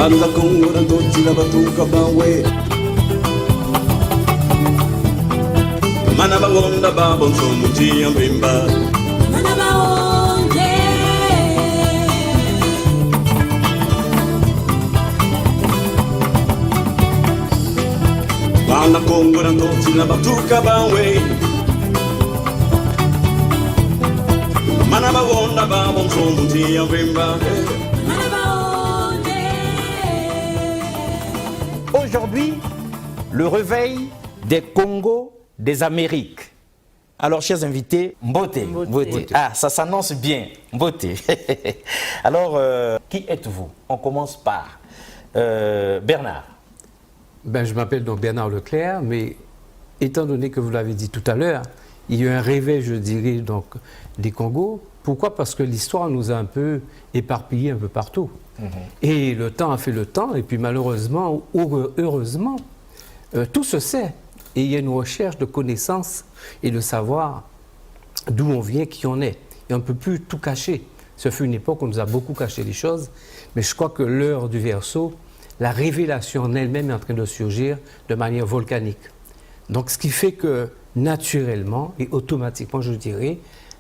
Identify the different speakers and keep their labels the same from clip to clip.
Speaker 1: Banda Congo na toti na batuka bawe Mana bawonda babonso muti ambimba Mana bawonde Banda Congo na toti na batuka bawe Mana bawonda babonso muti ambimba
Speaker 2: Aujourd'hui, le réveil des Congos des Amériques. Alors, chers invités, Mbote. Ah, ça s'annonce bien, Mbote. Alors, qui êtes-vous? On commence par Bernard.
Speaker 3: Ben, je m'appelle donc Bernard Leclerc, mais étant donné que vous l'avez dit tout à l'heure, il y a eu un réveil, je dirais, donc, des Congos. Pourquoi? Parce que l'histoire nous a un peu éparpillés un peu partout. Et le temps a fait le temps, et puis malheureusement, ou heureusement, tout se sait. Et il y a une recherche de connaissances et de savoir d'où on vient, qui on est. Et on ne peut plus tout cacher. Ce fut une époque où on nous a beaucoup caché les choses, mais je crois que l'heure du Verseau, la révélation en elle-même est en train de surgir de manière volcanique. Donc ce qui fait que naturellement et automatiquement, je dirais,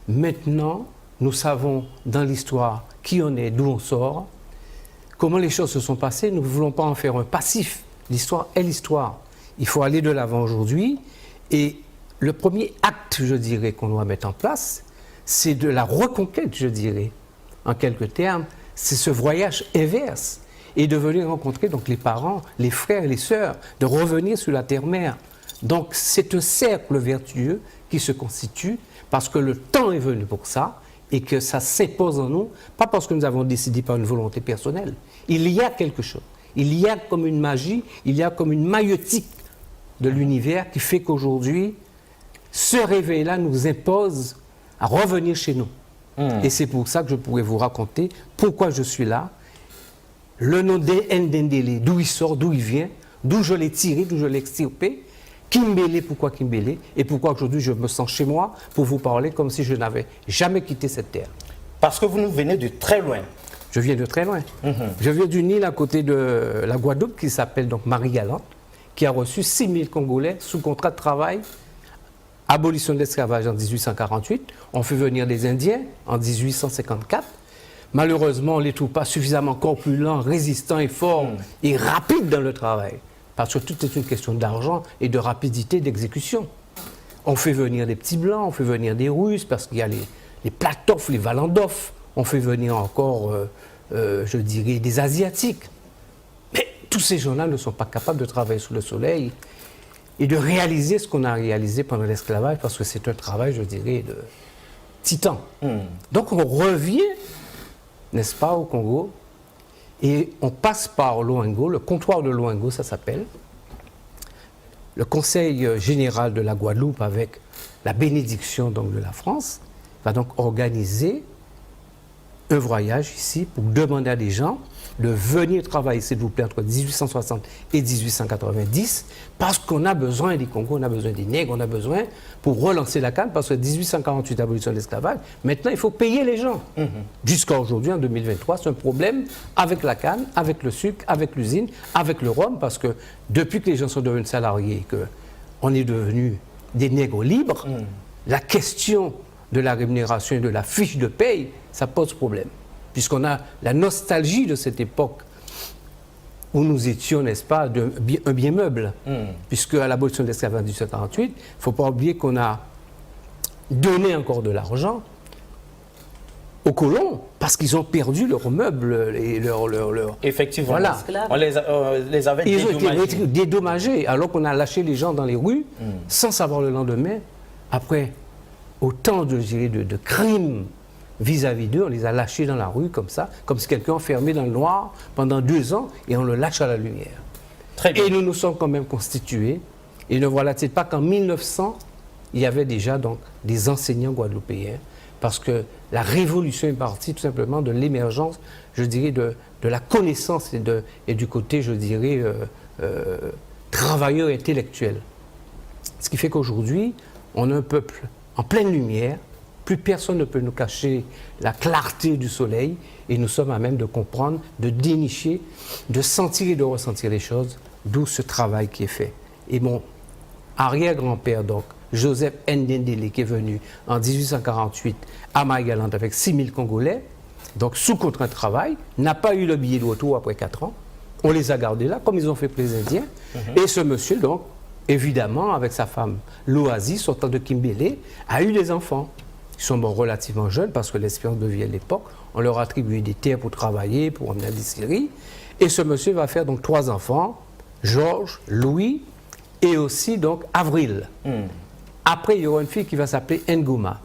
Speaker 3: maintenant, nous savons dans l'histoire qui on est, d'où on sort, comment les choses se sont passées. Nous ne voulons pas en faire un passif. L'histoire est l'histoire. Il faut aller de l'avant aujourd'hui. Et le premier acte, je dirais, qu'on doit mettre en place, c'est de la reconquête, je dirais. En quelques termes, c'est ce voyage inverse. Et de venir rencontrer donc, les parents, les frères et les sœurs, de revenir sur la terre-mère. Donc c'est un cercle vertueux qui se constitue parce que le temps est venu pour ça. Et que ça s'impose en nous, pas parce que nous avons décidé par une volonté personnelle. Il y a quelque chose. Il y a comme une magie, il y a comme une maïeutique de l'univers qui fait qu'aujourd'hui, ce réveil-là nous impose à revenir chez nous. Et c'est pour ça que je pourrais vous raconter pourquoi je suis là, le nom d'Ndendele, d'où il sort, d'où il vient, d'où je l'ai tiré, d'où je l'ai extirpé, Kimbélé, pourquoi Kimbélé, et pourquoi aujourd'hui je me sens chez moi pour vous parler comme si je n'avais jamais quitté cette terre.
Speaker 2: Parce que vous nous venez de très loin.
Speaker 3: Je viens de très loin. Je viens d'une île à côté de la Guadeloupe qui s'appelle donc Marie-Galante, qui a reçu 6 000 Congolais sous contrat de travail. Abolition de l'esclavage en 1848. On fait venir des Indiens en 1854. Malheureusement, on ne les trouve pas suffisamment corpulents, résistants et forts et rapides dans le travail. Parce que tout est une question d'argent et de rapidité d'exécution. On fait venir des petits blancs, on fait venir des Russes, parce qu'il y a les Platov, les Valandov. On fait venir encore, je dirais, des Asiatiques. Mais tous ces gens-là ne sont pas capables de travailler sous le soleil et de réaliser ce qu'on a réalisé pendant l'esclavage, parce que c'est un travail, je dirais, de titan. Donc on revient, n'est-ce pas, au Congo. Et on passe par Loango, le comptoir de Loango, ça s'appelle. Le Conseil général de la Guadeloupe, avec la bénédiction donc, de la France, va donc organiser un voyage ici pour demander à des gens de venir travailler, s'il vous plaît, entre 1860 et 1890, parce qu'on a besoin des Congos, on a besoin des nègres, on a besoin pour relancer la canne, parce que 1848, abolition de l'esclavage, maintenant il faut payer les gens. Jusqu'à aujourd'hui, en 2023, c'est un problème avec la canne, avec le sucre, avec l'usine, avec le rhum, parce que depuis que les gens sont devenus salariés, qu'on est devenus des nègres libres, la question de la rémunération et de la fiche de paye, ça pose problème. Puisqu'on a la nostalgie de cette époque où nous étions, n'est-ce pas, un bien meuble. Puisque à l'abolition de l'esclavage en 1848, il ne faut pas oublier qu'on a donné encore de l'argent aux colons parce qu'ils ont perdu leurs meubles et leur...
Speaker 2: Effectivement,
Speaker 3: voilà.
Speaker 2: On les avait
Speaker 3: Ils
Speaker 2: dédommagés.
Speaker 3: ont été dédommagés alors qu'on a lâché les gens dans les rues sans savoir le lendemain. Après autant de crimes vis-à-vis d'eux, on les a lâchés dans la rue comme ça, comme si quelqu'un enfermé dans le noir pendant 2 ans et on le lâche à la lumière.
Speaker 2: Très bien.
Speaker 3: Et nous nous sommes quand même constitués. Et ne voilà-t-il pas qu'en 1900, il y avait déjà donc des enseignants guadeloupéens, parce que la révolution est partie tout simplement de l'émergence, je dirais, de la connaissance et du côté, je dirais, travailleur intellectuel. Ce qui fait qu'aujourd'hui, on a un peuple en pleine lumière, Plus personne ne peut nous cacher la clarté du soleil et nous sommes à même de comprendre, de dénicher, de sentir et de ressentir les choses, d'où ce travail qui est fait. Et mon arrière-grand-père, donc, Joseph Ndendele, qui est venu en 1848 à Marie-Galante avec 6000 Congolais, donc sous contrat de travail, n'a pas eu le billet de retour après 4 ans. On les a gardés là, comme ils ont fait pour les Indiens. Et ce monsieur, donc, évidemment, avec sa femme Loazi, sortant de Kimbélé, a eu des enfants. Ils sont morts relativement jeunes parce que l'espérance de vie à l'époque, on leur a attribué des terres pour travailler, pour emmener la distillerie. Et ce monsieur va faire donc 3 enfants, Georges, Louis et aussi donc Avril. Après, il y aura une fille qui va s'appeler Ngouma.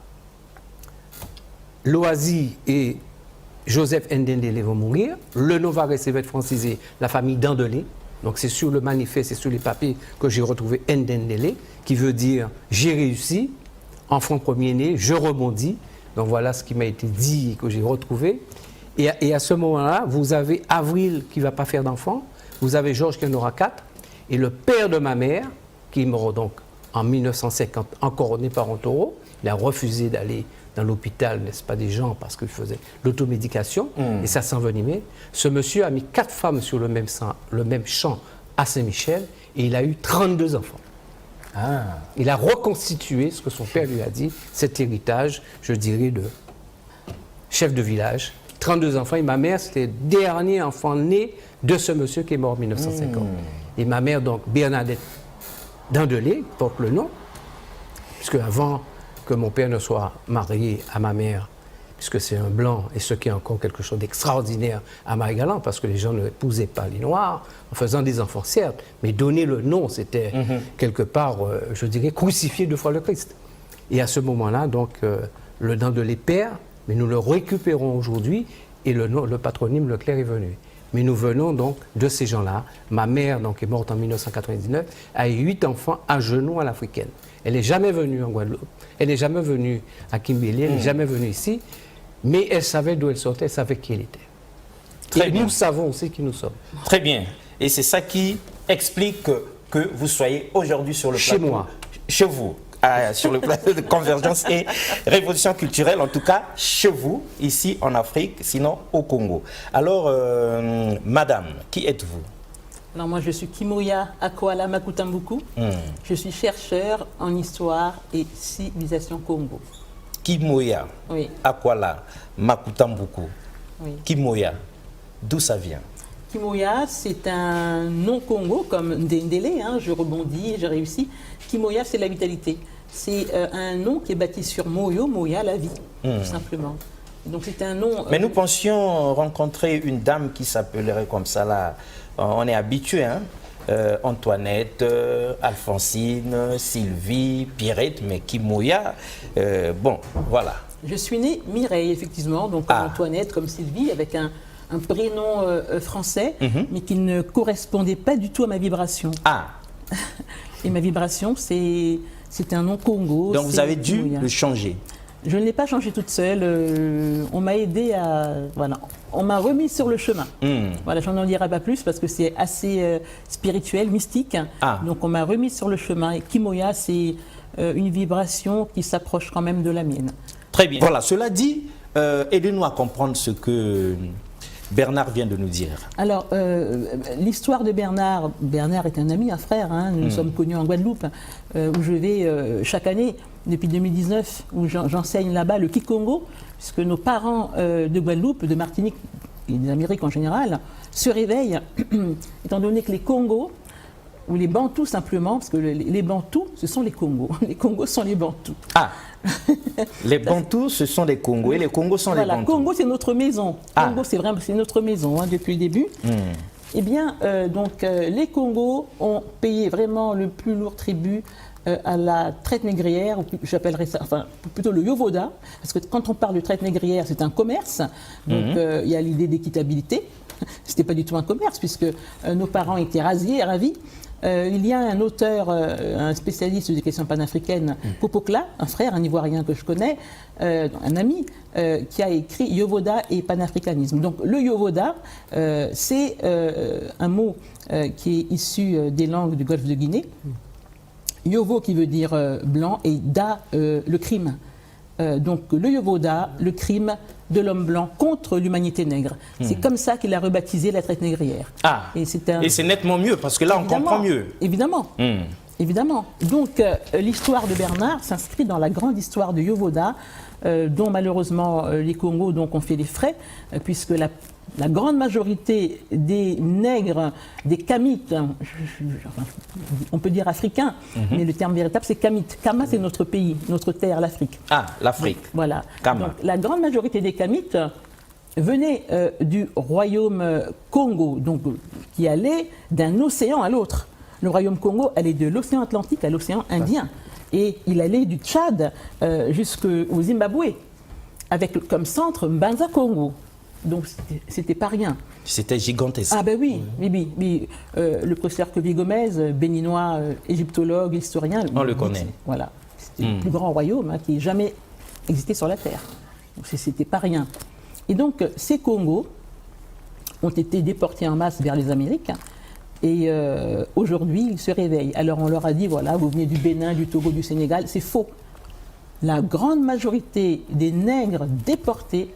Speaker 3: Loazi et Joseph Ndendele vont mourir. Le nom va rester francisé, la famille Dandelé. Donc c'est sur le manifeste, c'est sur les papiers que j'ai retrouvé Ndendele, qui veut dire « j'ai réussi ». Enfant premier-né, je rebondis. Donc voilà ce qui m'a été dit et que j'ai retrouvé. Et à ce moment-là, vous avez Avril qui ne va pas faire d'enfant, vous avez Georges qui en aura 4, et le père de ma mère, qui meurt donc en 1950, encore né par un taureau, il a refusé d'aller dans l'hôpital, n'est-ce pas, des gens, parce qu'il faisait l'automédication, et ça s'envenimait. Ce monsieur a mis 4 femmes sur le même champ à Saint-Michel, et il a eu 32 enfants. Il a reconstitué ce que son père lui a dit, cet héritage, je dirais, de chef de village. 32 enfants. Et ma mère, c'était le dernier enfant né de ce monsieur qui est mort en 1950. Et ma mère, donc, Bernadette Dandelé, porte le nom, puisque avant que mon père ne soit marié à ma mère, puisque c'est un blanc, et ce qui est encore quelque chose d'extraordinaire à Marie-Galante, parce que les gens ne épousaient pas les Noirs, en faisant des enfants, certes, mais donner le nom, c'était quelque part, je dirais, crucifier 2 fois le Christ. Et à ce moment-là, donc, le nom de l'épère, mais nous le récupérons aujourd'hui, et le patronyme Leclerc est venu. Mais nous venons donc de ces gens-là. Ma mère, donc, est morte en 1999, a eu 8 enfants à genoux à l'africaine. Elle n'est jamais venue en Guadeloupe, elle n'est jamais venue à Kimbélé, elle n'est jamais venue ici. Mais elle savait d'où elle sortait, elle savait qui elle était.
Speaker 2: Très
Speaker 3: et
Speaker 2: bien.
Speaker 3: nous savons aussi qui nous sommes.
Speaker 2: Très bien. Et c'est ça qui explique que vous soyez aujourd'hui sur le plateau.
Speaker 3: Chez moi.
Speaker 2: Chez vous. Sur le plateau de Convergence et Révolution culturelle, en tout cas chez vous, ici en Afrique, sinon au Congo. Alors, madame, qui êtes-vous?
Speaker 4: Alors moi, je suis Kimoya Akwala Makutambuku. Je suis chercheur en histoire et civilisation Congo.
Speaker 2: Kimoya,
Speaker 4: Oui.
Speaker 2: Akwala, Makutambuku.
Speaker 4: Oui.
Speaker 2: Kimoya, d'où ça vient?
Speaker 4: Kimoya, c'est un nom Congo comme Ndendele, hein, je rebondis, j'ai réussi. Kimoya, c'est la vitalité. C'est un nom qui est bâti sur Moyo, Moya, la vie, tout simplement. Donc c'est un nom...
Speaker 2: Mais nous pensions rencontrer une dame qui s'appellerait comme ça là. On est habitué, hein? Antoinette, Alphonsine, Sylvie, Pierrette, mais Kimoya, bon, voilà.
Speaker 4: Je suis née Mireille, effectivement, donc comme Antoinette, comme Sylvie, avec un prénom français, mais qui ne correspondait pas du tout à ma vibration. Et ma vibration, c'est un nom Congo.
Speaker 2: Donc vous avez dû
Speaker 4: Kimoya.
Speaker 2: le changer.
Speaker 4: Je ne l'ai pas changé toute seule. On m'a aidé à... Voilà. On m'a remis sur le chemin. Voilà, j'en dirai pas plus parce que c'est assez spirituel, mystique. Donc on m'a remis sur le chemin. Et Kimoya, c'est une vibration qui s'approche quand même de la mienne.
Speaker 2: Très bien. Voilà, cela dit, aidez-nous à comprendre ce que Bernard vient de nous dire.
Speaker 4: Alors, l'histoire de Bernard est un ami, un frère. Hein, nous sommes connus en Guadeloupe, où je vais chaque année, depuis 2019, où j'enseigne là-bas le Kikongo, puisque nos parents de Guadeloupe, de Martinique et des Amériques en général, se réveillent, étant donné que les Congos, ou les Bantous simplement, parce que les Bantous, ce sont les Congos. Les Congos sont les Bantous.
Speaker 2: Les Bantous, ce sont les Congos, et les Congos sont les Bantous.
Speaker 4: Congo, c'est notre maison. Congo, c'est notre maison, hein, depuis le début. Eh bien, donc, les Congos ont payé vraiment le plus lourd tribut à la traite négrière, ou j'appellerais ça, enfin, plutôt le Yovoda, parce que quand on parle de traite négrière, c'est un commerce, donc il y a l'idée d'équitabilité. C'était pas du tout un commerce, puisque nos parents étaient ravis. Il y a un auteur, un spécialiste des questions panafricaines, Popokla, un frère, un Ivoirien que je connais, un ami, qui a écrit Yovoda et panafricanisme. Donc le Yovoda, c'est un mot qui est issu des langues du Golfe de Guinée. Yovo qui veut dire blanc et Da, le crime. donc le Yovoda, le crime de l'homme blanc contre l'humanité nègre. C'est comme ça qu'il a rebaptisé la traite négrière.
Speaker 2: Ah, et c'est nettement mieux, parce que là, on comprend mieux.
Speaker 4: Évidemment. Évidemment. Donc, l'histoire de Bernard s'inscrit dans la grande histoire de Yovoda, dont malheureusement les Congos donc, ont fait les frais, puisque la grande majorité des nègres, des Kamites, on peut dire africains, mais le terme véritable c'est Kamite. Kama c'est notre pays, notre terre, l'Afrique.
Speaker 2: Ah, l'Afrique.
Speaker 4: Voilà.
Speaker 2: Kama.
Speaker 4: Donc, la grande majorité des Kamites venaient du royaume Congo, donc, qui allait d'un océan à l'autre. Le royaume Congo allait de l'océan Atlantique à l'océan Indien. Et il allait du Tchad jusqu'au Zimbabwe, avec comme centre Mbanza Congo. Donc c'était pas rien.
Speaker 2: C'était gigantesque.
Speaker 4: Ah ben oui, le professeur Kobi Gomez, béninois, égyptologue, historien.
Speaker 2: On le connaît.
Speaker 4: Voilà, c'était le plus grand royaume qui ait jamais existé sur la Terre. Donc c'était pas rien. Et donc ces Congos ont été déportés en masse vers les Amériques. Et aujourd'hui, ils se réveillent. Alors on leur a dit, voilà, vous venez du Bénin, du Togo, du Sénégal. C'est faux. La grande majorité des nègres déportés,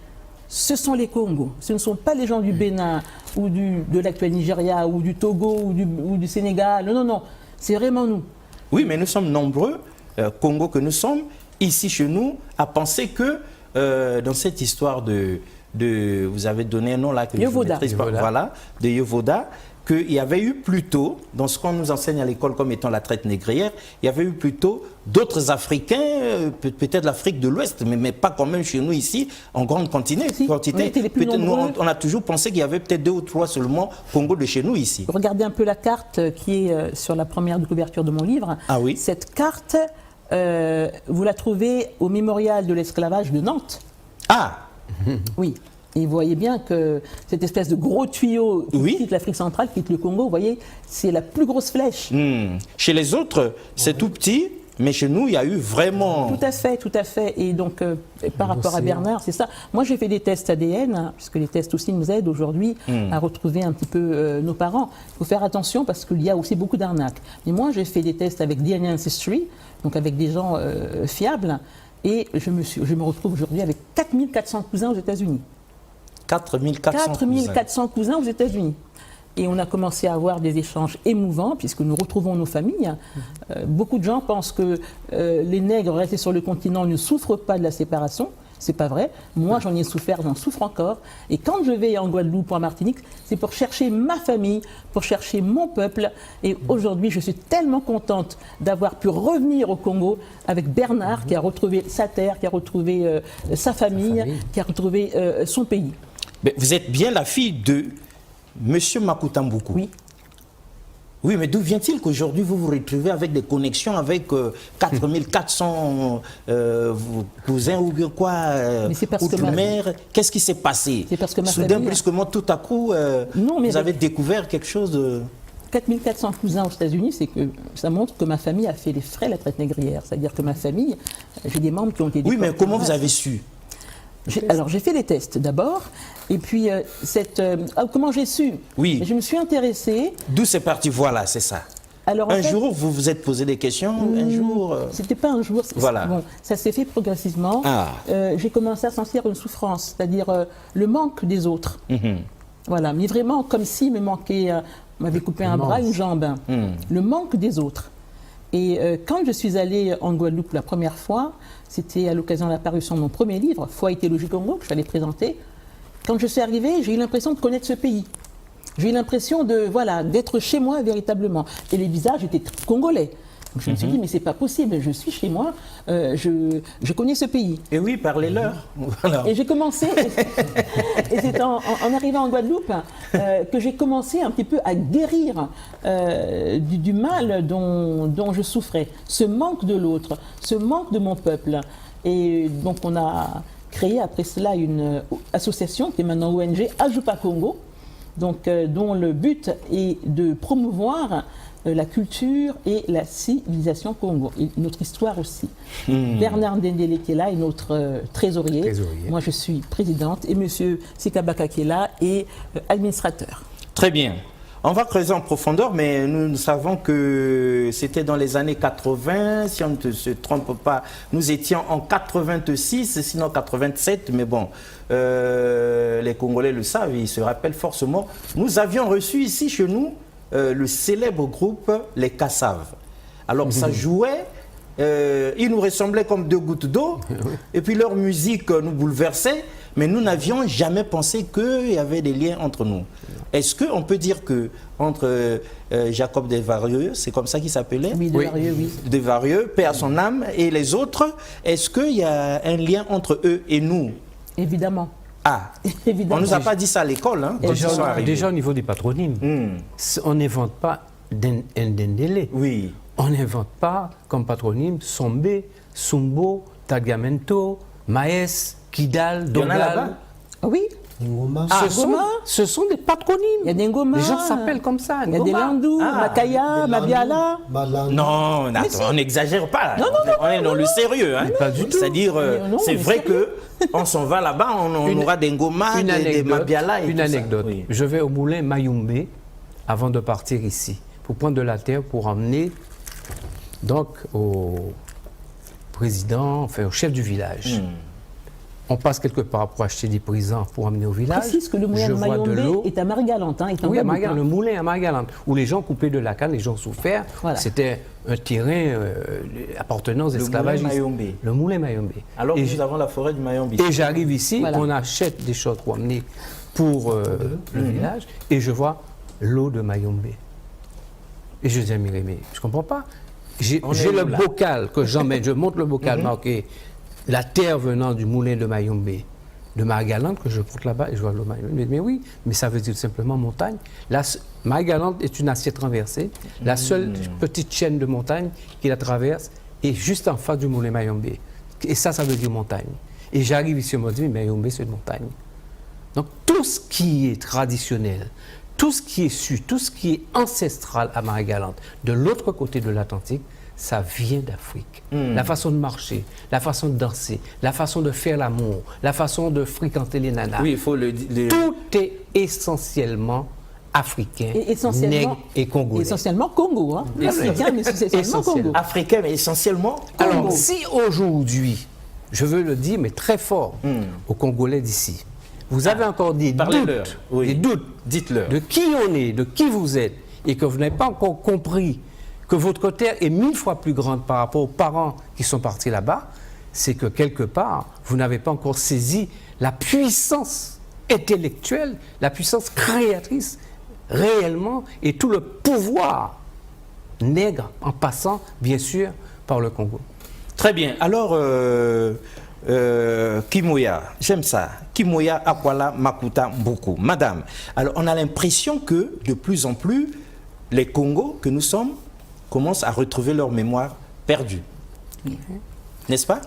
Speaker 4: ce sont les Congos. Ce ne sont pas les gens du Bénin ou de l'actuel Nigeria ou du Togo ou du Sénégal. Non, non, non. C'est vraiment nous.
Speaker 2: Oui, mais nous sommes nombreux, Congo que nous sommes, ici chez nous, à penser que dans cette histoire vous avez donné un nom là que
Speaker 4: Yovoda.
Speaker 2: je maîtrise pas, voilà, de Yovoda, qu'il y avait eu plutôt, dans ce qu'on nous enseigne à l'école comme étant la traite négrière, il y avait eu plutôt d'autres Africains, peut-être l'Afrique de l'Ouest, mais pas quand même chez nous ici, en grande quantité.
Speaker 4: Si,
Speaker 2: on a toujours pensé qu'il y avait peut-être 2 ou 3 seulement Congo de chez nous ici.
Speaker 4: Regardez un peu la carte qui est sur la première de couverture de mon livre.
Speaker 2: Ah oui.
Speaker 4: Cette carte, vous la trouvez au mémorial de l'esclavage de Nantes.
Speaker 2: Ah.
Speaker 4: Oui. Et vous voyez bien que cette espèce de gros tuyau qui quitte l'Afrique centrale, qui quitte le Congo, vous voyez, c'est la plus grosse flèche.
Speaker 2: Chez les autres, c'est tout petit, mais chez nous, il y a eu vraiment...
Speaker 4: Tout à fait, tout à fait. Et donc, par rapport à Bernard, c'est ça. Moi, j'ai fait des tests ADN, puisque les tests aussi nous aident aujourd'hui à retrouver un petit peu nos parents. Il faut faire attention parce qu'il y a aussi beaucoup d'arnaques. Mais moi, j'ai fait des tests avec DNA Ancestry, donc avec des gens fiables, et je me retrouve aujourd'hui avec 4400 cousins aux États-Unis. 4400 cousins aux États-Unis. Et on a commencé à avoir des échanges émouvants, puisque nous retrouvons nos familles. Beaucoup de gens pensent que les nègres restés sur le continent ne souffrent pas de la séparation. C'est pas vrai. Moi, j'en ai souffert, j'en souffre encore. Et quand je vais en Guadeloupe ou en Martinique, c'est pour chercher ma famille, pour chercher mon peuple. Et aujourd'hui, je suis tellement contente d'avoir pu revenir au Congo avec Bernard, qui a retrouvé sa terre, qui a retrouvé sa famille, qui a retrouvé son pays.
Speaker 2: Mais vous êtes bien la fille de Monsieur Makuta Mbuku.
Speaker 4: Oui.
Speaker 2: Oui, mais d'où vient-il qu'aujourd'hui vous vous retrouvez avec des connexions avec 4400 cousins ou bien quoi, outre-mer? Qu'est-ce qui s'est passé?
Speaker 4: C'est parce que ma
Speaker 2: soudain,
Speaker 4: famille...
Speaker 2: brusquement, tout à coup, vous avez découvert quelque chose de...
Speaker 4: 4400 cousins aux États-Unis, c'est que ça montre que ma famille a fait les frais de la traite négrière. C'est-à-dire que ma famille, j'ai des membres qui ont été...
Speaker 2: Oui, mais comment vous avez su?
Speaker 4: Alors j'ai fait les tests d'abord, et puis comment j'ai su?
Speaker 2: Oui.
Speaker 4: Je me suis intéressée.
Speaker 2: D'où c'est parti, voilà, c'est ça.
Speaker 4: Alors,
Speaker 2: un jour, vous vous êtes posé des questions, un jour...
Speaker 4: C'était pas un jour,
Speaker 2: voilà.
Speaker 4: Bon, ça s'est fait progressivement. J'ai commencé à sentir une souffrance, c'est-à-dire le manque des autres. Voilà, mais vraiment comme s'il me manquait, m'avait coupé un bras, une jambe. Le manque des autres. Et quand je suis allée en Guadeloupe la première fois, c'était à l'occasion de la parution de mon premier livre, Foi et théologie Congo, que je allais présenter. Quand je suis arrivée, j'ai eu l'impression de connaître ce pays. J'ai eu l'impression d'être chez moi véritablement. Et les visages étaient congolais. Donc je me suis dit, mais c'est pas possible, je suis chez moi, je connais ce pays.
Speaker 2: Et oui, parlez-leur. Voilà.
Speaker 4: Et j'ai commencé, et c'est en arrivant en Guadeloupe que j'ai commencé un petit peu à guérir du mal dont je souffrais, ce manque de l'autre, ce manque de mon peuple. Et donc on a créé après cela une association qui est maintenant ONG, Ajupa Congo, donc, dont le but est de promouvoir la culture et la civilisation Congo, et notre histoire aussi. Bernard Ndendele qui est là est notre trésorier. Moi je suis présidente et monsieur Sikabaka qui est là est administrateur.
Speaker 2: Très bien. On va creuser en profondeur, mais nous savons que c'était dans les années 80, si on ne se trompe pas. Nous étions en 86, sinon 87, mais bon, les Congolais le savent, ils se rappellent forcément. Nous avions reçu ici chez nous le célèbre groupe Les Kassav. Alors ça jouait, ils nous ressemblaient comme deux gouttes d'eau, et puis leur musique nous bouleversait, mais nous n'avions jamais pensé qu'il y avait des liens entre nous. Est-ce qu'on peut dire que entre Jacob Desvarieux, c'est comme ça qu'il s'appelait?
Speaker 4: Oui, Desvarieux, oui.
Speaker 2: Desvarieux, paix à son âme, et les autres, est-ce qu'il y a un lien entre eux et nous?
Speaker 4: Évidemment.
Speaker 2: Ah,
Speaker 4: Évidemment.
Speaker 2: on ne nous a pas dit ça à l'école, hein, quand ils sont arrivés.
Speaker 3: Déjà au niveau des patronymes, on n'invente pas Ndendele.
Speaker 2: Oui.
Speaker 3: On n'invente pas comme patronyme Sombe, Sumbo, Tagamento, Maes, Kidal,
Speaker 2: Il y en a là-bas?
Speaker 3: Dongal.
Speaker 4: Oui.
Speaker 5: Ngoma.
Speaker 3: Ce sont des patronymes.
Speaker 4: Il y a des Ngoma.
Speaker 3: Les gens s'appellent comme ça.
Speaker 4: Il y a des
Speaker 3: Ngoma.
Speaker 4: Landou, Makaya, Mabiala.
Speaker 5: Malandou.
Speaker 2: Non, on n'exagère pas. On est dans le sérieux. Hein.
Speaker 3: Pas du tout.
Speaker 2: C'est-à-dire,
Speaker 4: Non,
Speaker 2: c'est
Speaker 4: mais
Speaker 2: vrai
Speaker 4: sérieux.
Speaker 2: qu'on s'en va là-bas, on aura des Ngoma, des Mabiala et
Speaker 3: Une
Speaker 2: tout
Speaker 3: anecdote.
Speaker 2: ça. Oui.
Speaker 3: Je vais au moulin Mayumbe avant de partir ici pour prendre de la terre pour emmener donc au président, enfin au chef du village. On passe quelque part pour acheter des présents pour emmener au village.
Speaker 4: Précise que le moulin
Speaker 3: Je
Speaker 4: de
Speaker 3: vois de
Speaker 4: Mayombe
Speaker 3: l'eau.
Speaker 4: est à Marie-Galante. Hein, est en
Speaker 3: Oui, à
Speaker 4: Guadeloupe,
Speaker 3: Marie-Galante,
Speaker 4: hein.
Speaker 3: le moulin à Marie-Galante, où les gens coupaient de la canne, les gens souffraient.
Speaker 4: Voilà.
Speaker 3: C'était un terrain appartenant aux
Speaker 2: Le
Speaker 3: esclavagistes.
Speaker 2: moulin Mayombe.
Speaker 3: Le moulin Mayombe.
Speaker 2: Alors
Speaker 3: Et
Speaker 2: nous avons la forêt du Mayombe.
Speaker 3: Et j'arrive ici,
Speaker 4: Voilà.
Speaker 3: on achète des choses pour amener pour le village, et je vois l'eau de Mayombe. Et je dis à Mireille, mais je ne comprends pas. J'ai
Speaker 2: On est
Speaker 3: le
Speaker 2: où, là?
Speaker 3: bocal que j'emmène, je monte le bocal marqué la terre venant du moulin de Mayombe, de Marie-Galante, que je porte là-bas, et je vois l'eau Mayombe. Mais oui, mais ça veut dire simplement montagne. Marie-Galante est une assiette renversée. La seule petite chaîne de montagne qui la traverse est juste en face du moulin Mayombe. Et ça veut dire montagne. Et j'arrive ici, on me dit, mais Mayombe, c'est une montagne. Donc tout ce qui est traditionnel, tout ce qui est su, tout ce qui est ancestral à Marie-Galante, de l'autre côté de l'Atlantique, ça vient d'Afrique. La façon de marcher, la façon de danser, la façon de faire l'amour, la façon de fréquenter les nanas.
Speaker 2: Oui, il faut le dire.
Speaker 3: Tout est essentiellement africain,
Speaker 4: Et essentiellement,
Speaker 3: nègre et congolais.
Speaker 4: essentiellement Congo. Hein. Africain, mais essentiellement
Speaker 3: Essentiel.
Speaker 4: Congo.
Speaker 2: Africain, mais essentiellement
Speaker 3: Alors,
Speaker 2: Congo.
Speaker 3: si aujourd'hui, je veux le dire, mais très fort, aux Congolais d'ici, vous avez encore des
Speaker 2: Parlez-leur.
Speaker 3: doutes,
Speaker 2: Oui.
Speaker 3: des doutes
Speaker 2: Dites-leur.
Speaker 3: de qui on est, de qui vous êtes, et que vous n'avez pas encore compris que votre terre est 1000 fois plus grande par rapport aux parents qui sont partis là-bas, c'est que quelque part, vous n'avez pas encore saisi la puissance intellectuelle, la puissance créatrice réellement, et tout le pouvoir nègre en passant, bien sûr, par le Congo.
Speaker 2: Très bien. Alors, Kimoya, j'aime ça. Kimoya, Akwala, Makuta, beaucoup. Madame, alors on a l'impression que de plus en plus, les Congos que nous sommes commencent à retrouver leur mémoire perdue. N'est-ce pas?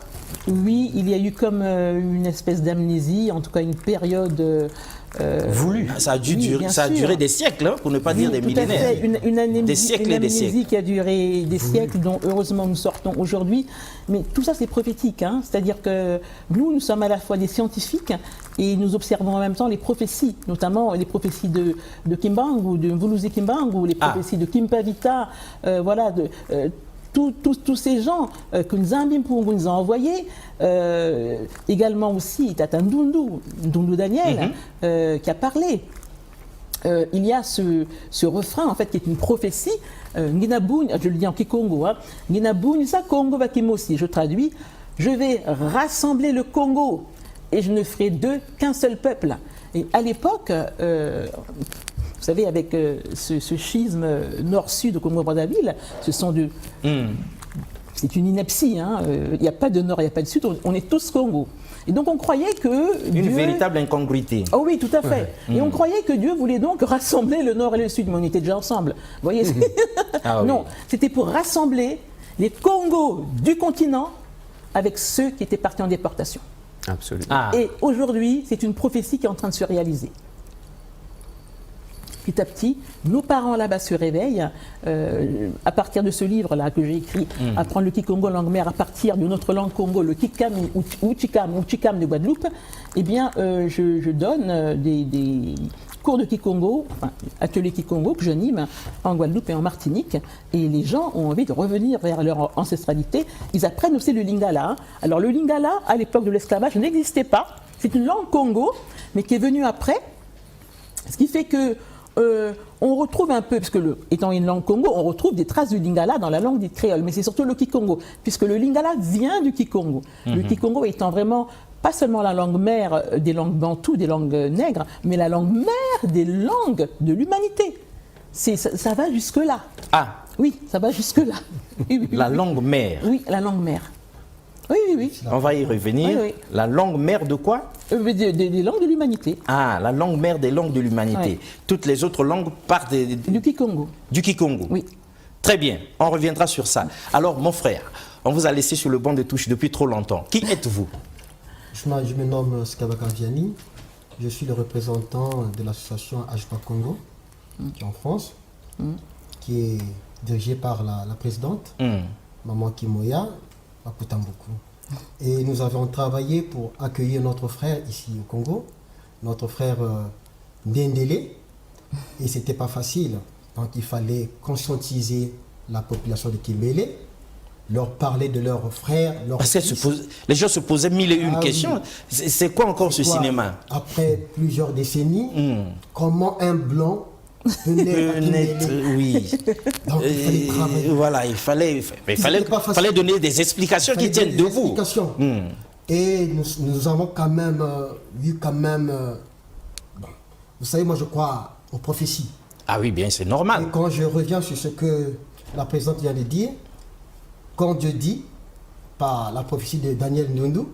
Speaker 4: Oui, il y a eu comme une espèce d'amnésie, en tout cas une période
Speaker 3: Voulu.
Speaker 2: Ça a, dû
Speaker 4: Oui,
Speaker 2: durer,
Speaker 4: bien
Speaker 2: ça a
Speaker 4: sûr.
Speaker 2: duré des siècles, hein, pour ne pas dire des
Speaker 4: tout à
Speaker 2: millénaires.
Speaker 4: fait. Une amnésie,
Speaker 2: Des siècles et des siècles.
Speaker 4: qui a duré des siècles, dont heureusement nous sortons aujourd'hui. Mais tout ça, c'est prophétique. Hein. C'est-à-dire que nous sommes à la fois des scientifiques et nous observons en même temps les prophéties, notamment les prophéties de Kimbangu, de Mvuluzi Kimbangu, les prophéties de Kimpavita, voilà, tous ces gens que Nzambi Mpungu nous a envoyés, également aussi Tata Ndundu Daniel, qui a parlé. Il y a ce refrain en fait qui est une prophétie. Nginaboun, je le dis en Kikongo, hein, Nginaboun, ça Congo va Kimosi, je traduis. Je vais rassembler le Congo et je ne ferai d'eux qu'un seul peuple. Et à l'époque, vous savez, avec ce schisme nord-sud au Congo-Brazzaville, ce sont c'est une ineptie. Hein, il n'y a pas de nord, il n'y a pas de sud, on est tous Congo. Et donc on croyait que
Speaker 2: Une
Speaker 4: Dieu...
Speaker 2: véritable incongruité.
Speaker 4: Oh oui, tout à fait. Et on croyait que Dieu voulait donc rassembler le nord et le sud, mais on était déjà ensemble. Vous voyez
Speaker 2: Ah oui.
Speaker 4: Non, c'était pour rassembler les Congos du continent avec ceux qui étaient partis en déportation.
Speaker 3: Absolument.
Speaker 2: Ah.
Speaker 4: Et aujourd'hui, c'est une prophétie qui est en train de se réaliser. petit à petit, nos parents là-bas se réveillent. À partir de ce livre-là que j'ai écrit, Apprendre le Kikongo langue mère, à partir de notre langue Congo, le Kikam ou Chikam de Guadeloupe, eh bien, je donne des cours de Kikongo, enfin, atelier Kikongo que j'anime en Guadeloupe et en Martinique. Et les gens ont envie de revenir vers leur ancestralité. Ils apprennent aussi le lingala. Hein. Alors le lingala, à l'époque de l'esclavage, n'existait pas. C'est une langue Congo, mais qui est venue après. Ce qui fait que on retrouve un peu, puisque étant une langue Congo, on retrouve des traces du lingala dans la langue dite créole, mais c'est surtout le Kikongo, puisque le lingala vient du Kikongo. Le Kikongo étant vraiment pas seulement la langue mère des langues bantoues, des langues nègres, mais la langue mère des langues de l'humanité. Ça va jusque-là.
Speaker 2: Ah,
Speaker 4: oui, ça va jusque-là. Oui,
Speaker 2: la langue mère.
Speaker 4: Oui, la langue mère. Oui, oui, oui.
Speaker 2: On va y revenir. Oui, oui. La langue mère de quoi?
Speaker 4: Des langues de l'humanité.
Speaker 2: Ah, la langue mère des langues de l'humanité. Oui. Toutes les autres langues partent
Speaker 4: du Kikongo.
Speaker 2: Du Kikongo.
Speaker 4: Oui.
Speaker 2: Très bien, on reviendra sur ça. Alors, mon frère, on vous a laissé sur le banc de touche depuis trop longtemps. Qui êtes-vous?
Speaker 5: Je me nomme Skabaka Vianney. Je suis le représentant de l'association HPA Congo, qui est en France, qui est dirigée par la présidente, Maman Kimoya, à Poutambuku. Et nous avons travaillé pour accueillir notre frère ici au Congo, notre frère Ndendele, et c'était pas facile. Donc il fallait conscientiser la population de Kimbélé, leur parler de leurs frères, leurs fils.
Speaker 2: Les gens se posaient mille et une questions. Oui. C'est quoi encore ce cinéma?
Speaker 5: Après plusieurs décennies, comment un blanc peut naître?
Speaker 2: Oui.
Speaker 5: Donc il fallait travailler.
Speaker 2: Voilà, il fallait donner des explications qui tiennent debout.
Speaker 5: Et nous avons quand même vu bon, vous savez, moi je crois aux prophéties.
Speaker 2: Ah oui, bien, c'est normal.
Speaker 5: Et quand je reviens sur ce que la présidente vient de dire, quand Dieu dit, par la prophétie de Daniel Ndundu,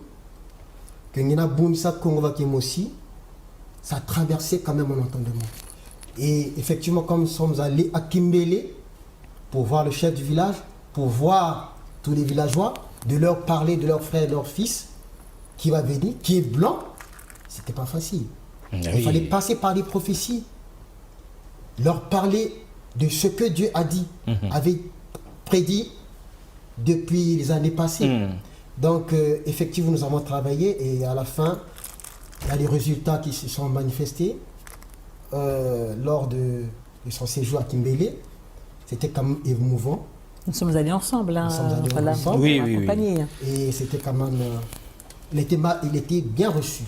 Speaker 5: que Nina Boumissa Kongo Kemosi, ça a traversé quand même mon entendement. Et effectivement, comme nous sommes allés à Kimbélé pour voir le chef du village, pour voir tous les villageois, de leur parler de leurs frères et leurs fils, qui va venir, qui est blanc, c'était pas facile. Oui. Il fallait passer par les prophéties, leur parler de ce que Dieu a dit, avait prédit depuis les années passées. Donc, effectivement, nous avons travaillé et à la fin, il y a les résultats qui se sont manifestés lors de son séjour à Kimbélé. C'était quand même émouvant.
Speaker 4: Nous sommes allés ensemble. Hein,
Speaker 5: nous sommes allés ensemble.
Speaker 2: Oui, oui, oui.
Speaker 5: Et c'était quand même... il était bien reçu.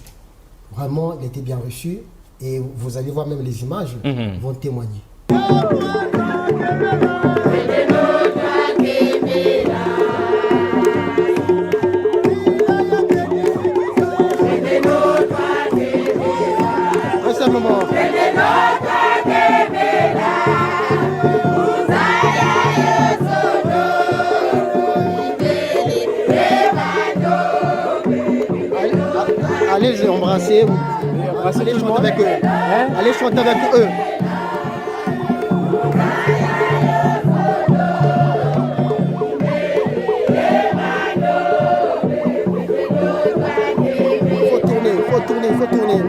Speaker 5: Vraiment, il était bien reçu. Et vous allez voir même les images vont témoigner. Allez les embrasser, allez chanter avec eux. Allez chanter avec eux. Il faut tourner.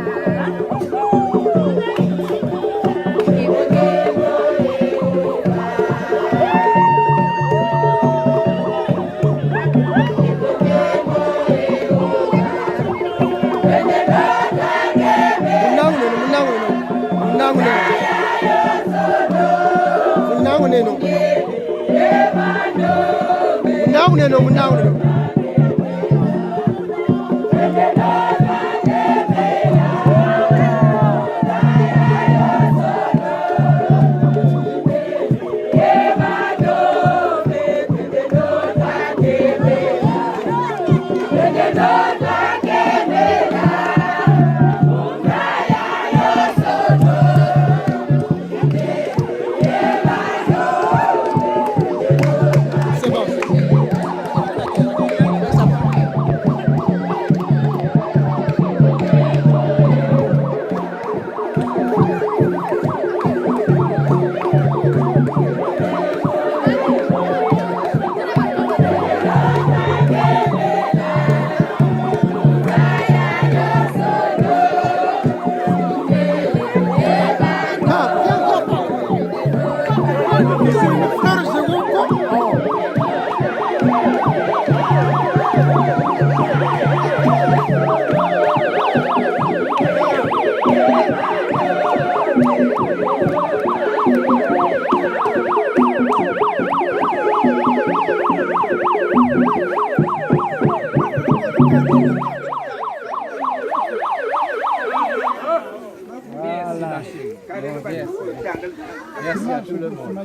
Speaker 3: Merci à tout le monde.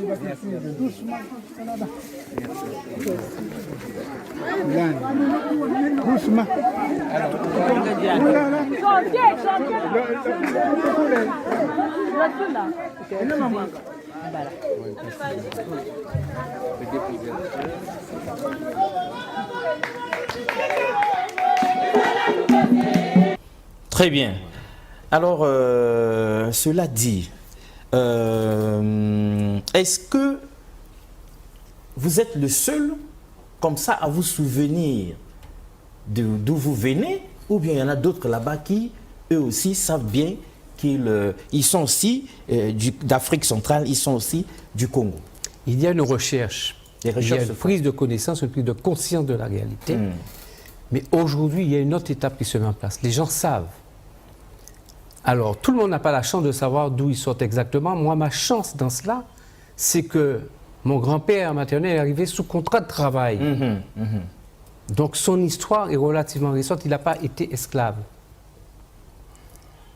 Speaker 6: Doucement.
Speaker 2: Très bien. Alors, cela dit, est-ce que vous êtes le seul, comme ça, à vous souvenir d'où vous venez, ou bien il y en a d'autres là-bas qui, eux aussi, savent bien qu'ils sont aussi d'Afrique centrale, ils sont aussi du Congo?
Speaker 3: Il y a une recherche,
Speaker 2: Les
Speaker 3: il y a
Speaker 2: recherches
Speaker 3: une
Speaker 2: se font.
Speaker 3: prise de connaissance, une prise de conscience de la réalité. Mais aujourd'hui, il y a une autre étape qui se met en place. Les gens savent. Alors, tout le monde n'a pas la chance de savoir d'où ils sortent exactement. Moi, ma chance dans cela, c'est que mon grand-père maternel est arrivé sous contrat de travail. Donc, son histoire est relativement récente. Il n'a pas été esclave.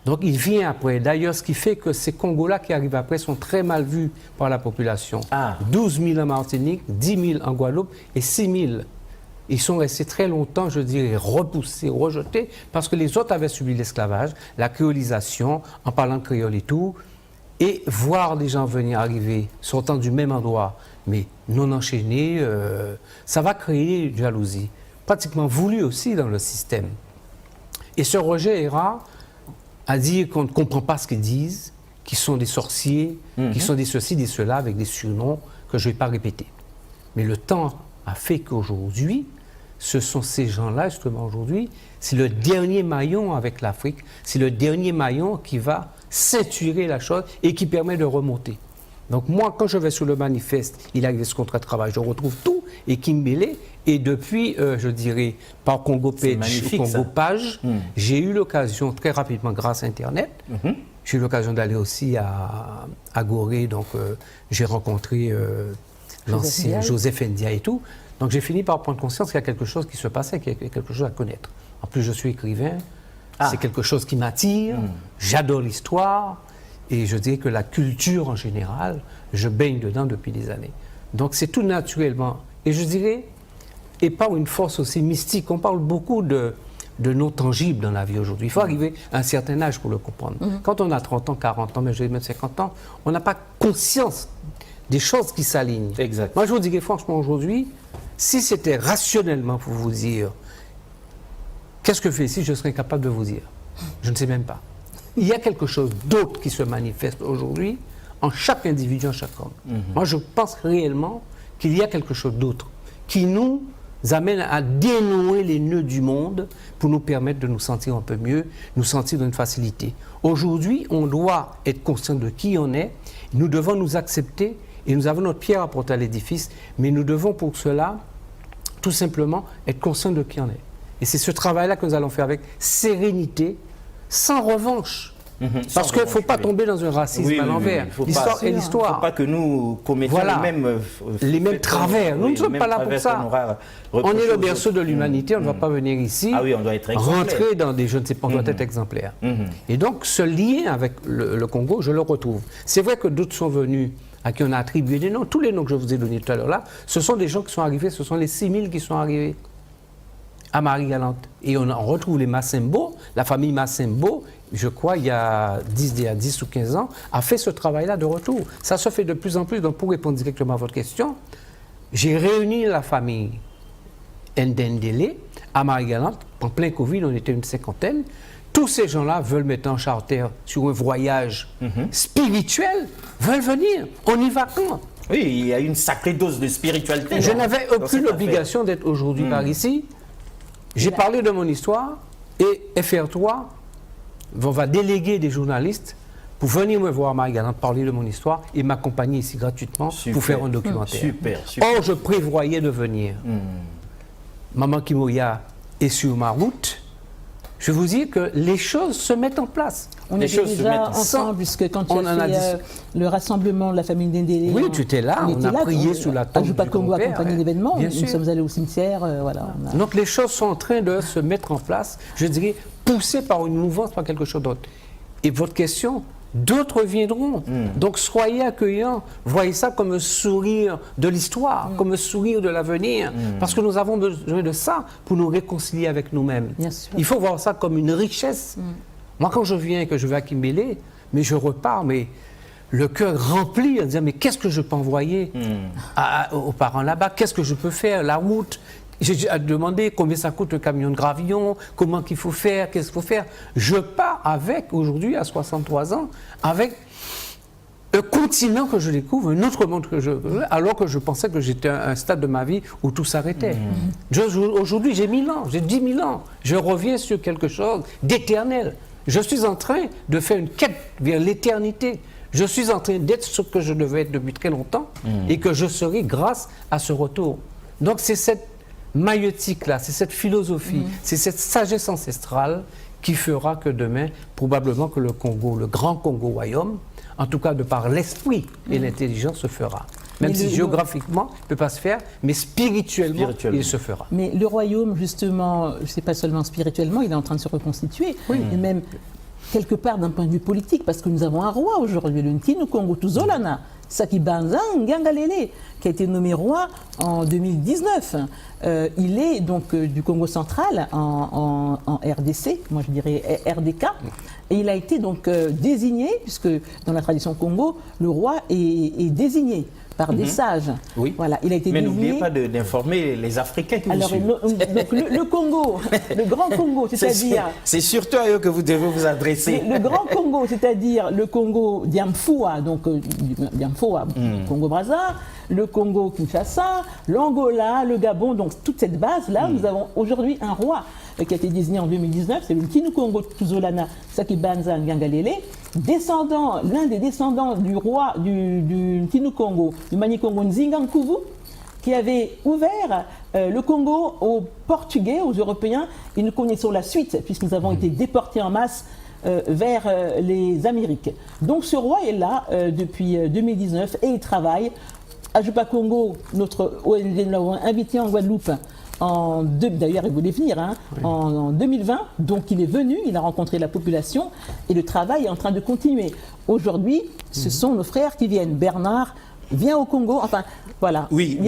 Speaker 3: Donc, il vient après. D'ailleurs, ce qui fait que ces Congolais qui arrivent après sont très mal vus par la population.
Speaker 2: Ah.
Speaker 3: 12 000 en Martinique, 10 000 en Guadeloupe et 6 000. Ils sont restés très longtemps, je dirais, repoussés, rejetés, parce que les autres avaient subi l'esclavage, la créolisation, en parlant créole et tout. Et voir des gens venir arriver, sortant du même endroit, mais non enchaînés, ça va créer une jalousie, pratiquement voulue aussi dans le système. Et ce rejet est rare à dire qu'on ne comprend pas ce qu'ils disent, qu'ils sont des sorciers, qu'ils sont des ceci, des cela, avec des surnoms que je ne vais pas répéter. Mais le temps a fait qu'aujourd'hui, ce sont ces gens-là, justement aujourd'hui, c'est le dernier maillon avec l'Afrique, c'est le dernier maillon qui va ceinturer la chose et qui permet de remonter. Donc moi, quand je vais sur le manifeste, il arrive ce contrat de travail, je retrouve tout et Kimbélé. Et depuis, je dirais, par Congo Page
Speaker 2: magnifique,
Speaker 3: ou Congo
Speaker 2: ça.
Speaker 3: Page, j'ai eu l'occasion, très rapidement, grâce à Internet, j'ai eu l'occasion d'aller aussi à Gorée, donc j'ai rencontré l'ancien Joseph Ndia et tout. Donc j'ai fini par prendre conscience qu'il y a quelque chose qui se passait, qu'il y a quelque chose à connaître. En plus, je suis écrivain, c'est quelque chose qui m'attire, j'adore l'histoire, et je dirais que la culture en général, je baigne dedans depuis des années. Donc c'est tout naturellement, et je dirais, et par une force aussi mystique. On parle beaucoup de non tangibles dans la vie aujourd'hui. Il faut arriver à un certain âge pour le comprendre. Quand on a 30 ans, 40 ans, mais je vais mettre 50 ans, on n'a pas conscience des choses qui s'alignent.
Speaker 2: Exact.
Speaker 3: Moi, je vous dirais franchement aujourd'hui, si c'était rationnellement pour vous dire qu'est-ce que je fais ici, je serais incapable de vous dire. Je ne sais même pas. Il y a quelque chose d'autre qui se manifeste aujourd'hui en chaque individu, en chaque homme. Moi, je pense réellement qu'il y a quelque chose d'autre qui nous amène à dénouer les nœuds du monde pour nous permettre de nous sentir un peu mieux, nous sentir dans une facilité. Aujourd'hui, on doit être conscient de qui on est, nous devons nous accepter et nous avons notre pierre à porter à l'édifice, mais nous devons pour cela tout simplement être conscients de qui on est. Et c'est ce travail-là que nous allons faire avec sérénité, sans revanche. Parce qu'il ne faut pas tomber dans un racisme à l'envers. L'histoire est
Speaker 2: Il ne
Speaker 3: l'histoire.
Speaker 2: faut pas que nous commettions
Speaker 3: Voilà.
Speaker 2: les mêmes
Speaker 3: travers. Nous ne sommes pas là pour ça. On est le berceau de l'humanité, on ne va pas venir ici
Speaker 2: Ah oui, on doit être exemplaire.
Speaker 3: rentrer dans des, je ne sais pas, on doit être exemplaire. Et donc ce lien avec le Congo, je le retrouve. C'est vrai que d'autres sont venus à qui on a attribué des noms. Tous les noms que je vous ai donnés tout à l'heure là, ce sont des gens qui sont arrivés, ce sont les 6000 qui sont arrivés à Marie-Galante. Et on retrouve les Massembo, la famille Massembo, je crois, il y a 10 ou 15 ans, a fait ce travail-là de retour. Ça se fait de plus en plus. Donc, pour répondre directement à votre question, j'ai réuni la famille Ndendele à Marie-Galante. En plein Covid, on était une cinquantaine. Tous ces gens-là veulent mettre en charter sur un voyage spirituel, veulent venir. On y va quand?
Speaker 2: Oui, il y a une sacrée dose de spiritualité.
Speaker 3: Je
Speaker 2: dans-
Speaker 3: n'avais
Speaker 2: dans
Speaker 3: aucune
Speaker 2: cette affaire.
Speaker 3: obligation d'être aujourd'hui par ici. J'ai parlé de mon histoire et FR3 va déléguer des journalistes pour venir me voir à Marie-Galante, parler de mon histoire et m'accompagner ici gratuitement
Speaker 2: Super.
Speaker 3: pour faire un documentaire.
Speaker 2: Super, super.
Speaker 3: Or, je prévoyais de venir. Maman Kimoya est sur ma route. Je vous dis que les choses se mettent en place.
Speaker 4: On
Speaker 2: Les
Speaker 4: était
Speaker 2: choses se mettent
Speaker 4: déjà
Speaker 2: en-
Speaker 4: ensemble, puisque quand tu
Speaker 3: On en
Speaker 4: as
Speaker 3: a
Speaker 4: fait le rassemblement de la famille Ndendele...
Speaker 3: Oui, tu étais là, on
Speaker 4: était
Speaker 3: a prié
Speaker 4: on-
Speaker 3: sous la tombe
Speaker 4: Ajupa
Speaker 3: du
Speaker 4: Congo
Speaker 3: grand-père,
Speaker 4: accompagné
Speaker 3: ouais.
Speaker 4: l'événement.
Speaker 3: Bien
Speaker 4: Nous
Speaker 3: sûr.
Speaker 4: sommes allés au cimetière, voilà. on a-
Speaker 3: Donc les choses sont en train de se mettre en place, je dirais, poussées par une mouvance, par quelque chose d'autre. Et votre question, d'autres viendront. Donc soyez accueillants, voyez ça comme un sourire de l'histoire, comme un sourire de l'avenir, parce que nous avons besoin de ça pour nous réconcilier avec nous-mêmes.
Speaker 4: Bien sûr.
Speaker 3: Il faut voir ça comme une richesse. Moi, quand je viens et que je vais à Kimbélé, mais je repars, mais le cœur rempli en disant, mais qu'est-ce que je peux envoyer aux parents là-bas? Qu'est-ce que je peux faire? La route. J'ai demandé combien ça coûte le camion de gravillon, comment qu'il faut faire, qu'est-ce qu'il faut faire. Je pars avec, aujourd'hui, à 63 ans, avec un continent que je découvre, un autre monde que alors que je pensais que j'étais à un stade de ma vie où tout s'arrêtait. Aujourd'hui, j'ai 1000 ans, j'ai 10 000 ans. Je reviens sur quelque chose d'éternel. Je suis en train de faire une quête vers l'éternité. Je suis en train d'être ce que je devais être depuis très longtemps et que je serai grâce à ce retour. Donc c'est cette maïeutique-là, c'est cette philosophie, c'est cette sagesse ancestrale qui fera que demain, probablement que le Congo, le grand Congo-Royaume, en tout cas de par l'esprit et l'intelligence, se fera. Même si géographiquement, il ne peut pas se faire, mais spirituellement, il se fera.
Speaker 4: Mais le royaume, justement, c'est pas seulement spirituellement, il est en train de se reconstituer, et même quelque part d'un point de vue politique, parce que nous avons un roi aujourd'hui, le Ntinu Congo Tuzolana, Sakibanza Ngangalele, qui a été nommé roi en 2019. Il est donc du Congo central en RDC, moi je dirais RDK, et il a été donc désigné, puisque dans la tradition Congo, le roi est désigné par des sages.
Speaker 2: Oui.
Speaker 4: Voilà, il a été
Speaker 2: Mais
Speaker 4: désigné.
Speaker 2: n'oubliez pas d'informer les Africains qui
Speaker 4: Alors,
Speaker 2: vous suivent.
Speaker 4: donc, le Congo, le grand Congo, c'est-à-dire...
Speaker 2: C'est surtout à eux que vous devez vous adresser.
Speaker 4: Le grand Congo, c'est-à-dire le Congo Diamfoua, donc Diamfoua, Congo-Brazza, le Congo Kinshasa, l'Angola, le Gabon, donc toute cette base-là, nous avons aujourd'hui un roi qui a été désigné en 2019, c'est le Ntinu Congo Tuzolana Sakibanza Ngangalele, l'un des descendants du roi du Ntinu Congo, du Mani Congo Nzingankuvu, qui avait ouvert le Congo aux Portugais, aux Européens, et nous connaissons la suite, puisque nous avons été déportés en masse vers les Amériques. Donc ce roi est là depuis 2019 et il travaille. Ajupa Congo, notre ONG, nous l'avons invité en Guadeloupe, d'ailleurs il voulait venir, en 2020, donc il est venu, il a rencontré la population et le travail est en train de continuer. Aujourd'hui, ce sont nos frères qui viennent. Bernard vient au Congo, enfin voilà.
Speaker 2: Oui,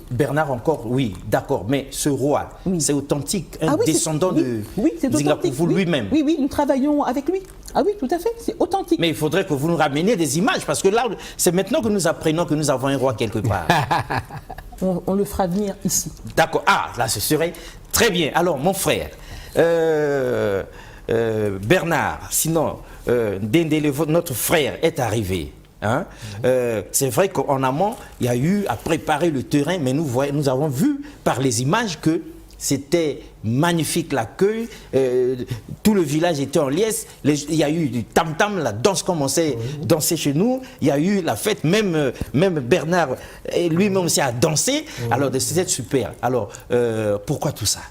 Speaker 2: Bernard encore, oui, d'accord, mais ce roi, c'est authentique, un descendant de Nzingakuvu lui-même.
Speaker 4: Oui, nous travaillons avec lui. Ah oui, tout à fait, c'est authentique.
Speaker 2: Mais il faudrait que vous nous rameniez des images, parce que là, c'est maintenant que nous apprenons que nous avons un roi quelque part.
Speaker 4: On le fera venir ici.
Speaker 2: D'accord, là, ce serait très bien. Alors, mon frère, Bernard, sinon, Dendele, notre frère, est arrivé. C'est vrai qu'en amont, il y a eu à préparer le terrain, mais nous avons vu par les images que c'était magnifique l'accueil, tout le village était en liesse, il y a eu du tam-tam, la danse commençait à danser chez nous, il y a eu la fête, même Bernard lui-même aussi a dansé, alors c'était super. Alors, pourquoi tout ça?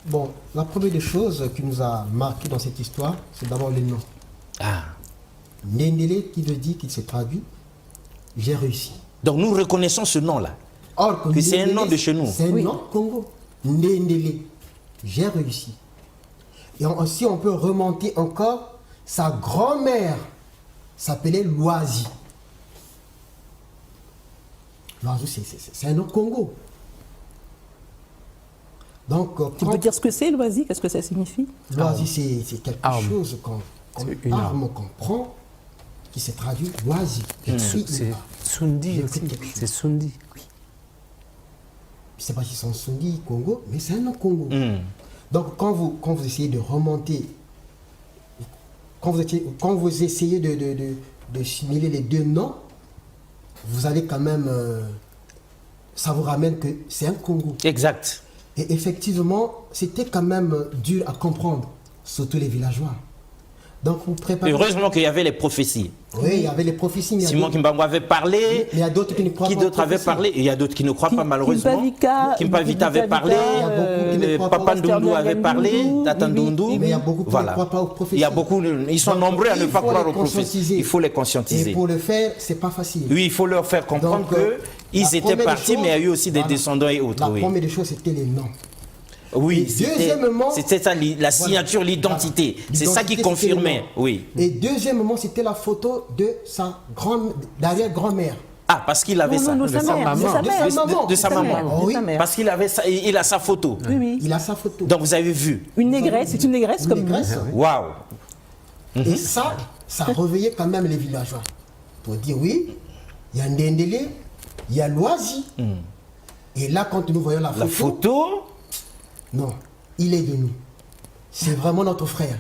Speaker 5: Bon, la première des choses qui nous a marqué dans cette histoire, c'est d'abord les noms. Ndendele qui veut dire qu'il se traduit, j'ai réussi.
Speaker 2: Donc nous reconnaissons ce nom-là, que c'est un nom de chez nous.
Speaker 5: C'est un nom Congo. Ndendele, j'ai réussi. Et aussi on peut remonter encore, sa grand-mère s'appelait Loisi. Loisi, c'est un nom Congo. Donc,
Speaker 4: tu peux dire ce que c'est, Loisi? Qu'est-ce que ça signifie?
Speaker 5: Loisi, c'est quelque chose qu'on arme qu'on prend, qui se traduit Loisi.
Speaker 3: C'est Sundi aussi. C'est Sundi. Oui.
Speaker 5: Je ne sais pas si c'est Sundi, Congo, mais c'est un nom Congo. Donc quand vous essayez de remonter, quand vous essayez de simuler les deux noms, vous allez quand même, ça vous ramène que c'est un Congo.
Speaker 2: Exact.
Speaker 5: Et effectivement, c'était quand même dur à comprendre, surtout les villageois. Donc vous préparez...
Speaker 2: Heureusement qu'il y avait les prophéties.
Speaker 5: Oui, il y avait les prophéties.
Speaker 2: Simon Kimbangu avait parlé.
Speaker 5: Mais il y a d'autres qui ne croient pas.
Speaker 2: Qui d'autres avaient parlé? Et il y a d'autres qui ne croient pas malheureusement. Kimpavita avait parlé. Papa Ndundu avait parlé. Tata Ndundu.
Speaker 5: Mais il y a beaucoup qui ne croient pas aux prophéties.
Speaker 2: Il y a beaucoup, ils sont nombreux à ne pas croire aux prophéties. Il faut les conscientiser.
Speaker 5: Et pour le faire, c'est pas facile.
Speaker 2: Oui, il faut leur faire comprendre qu'ils étaient partis, mais il y a eu aussi des descendants et autres.
Speaker 5: La première des choses, c'était les noms.
Speaker 2: Oui,
Speaker 5: Et deuxièmement,
Speaker 2: c'était ça, la signature, l'identité. C'est ça qui confirmait, oui.
Speaker 5: Et deuxièmement, c'était la photo de sa d'arrière-grand-mère.
Speaker 2: Ah, parce qu'il avait ça.
Speaker 4: Non,
Speaker 3: de sa maman.
Speaker 2: De sa maman.
Speaker 5: Oh oui.
Speaker 2: Parce qu'il avait ça, il a sa photo.
Speaker 4: Oui, oui.
Speaker 5: Il a sa photo.
Speaker 2: Donc vous avez vu.
Speaker 4: Une négresse, c'est une négresse
Speaker 5: Une
Speaker 4: comme
Speaker 5: négresse.
Speaker 2: Waouh.
Speaker 5: Et ça réveillait quand même les villageois. Pour dire oui, il y a Ndendele, il y a Loisi. Et là, quand nous voyons la photo, non, il est de nous. C'est vraiment notre frère.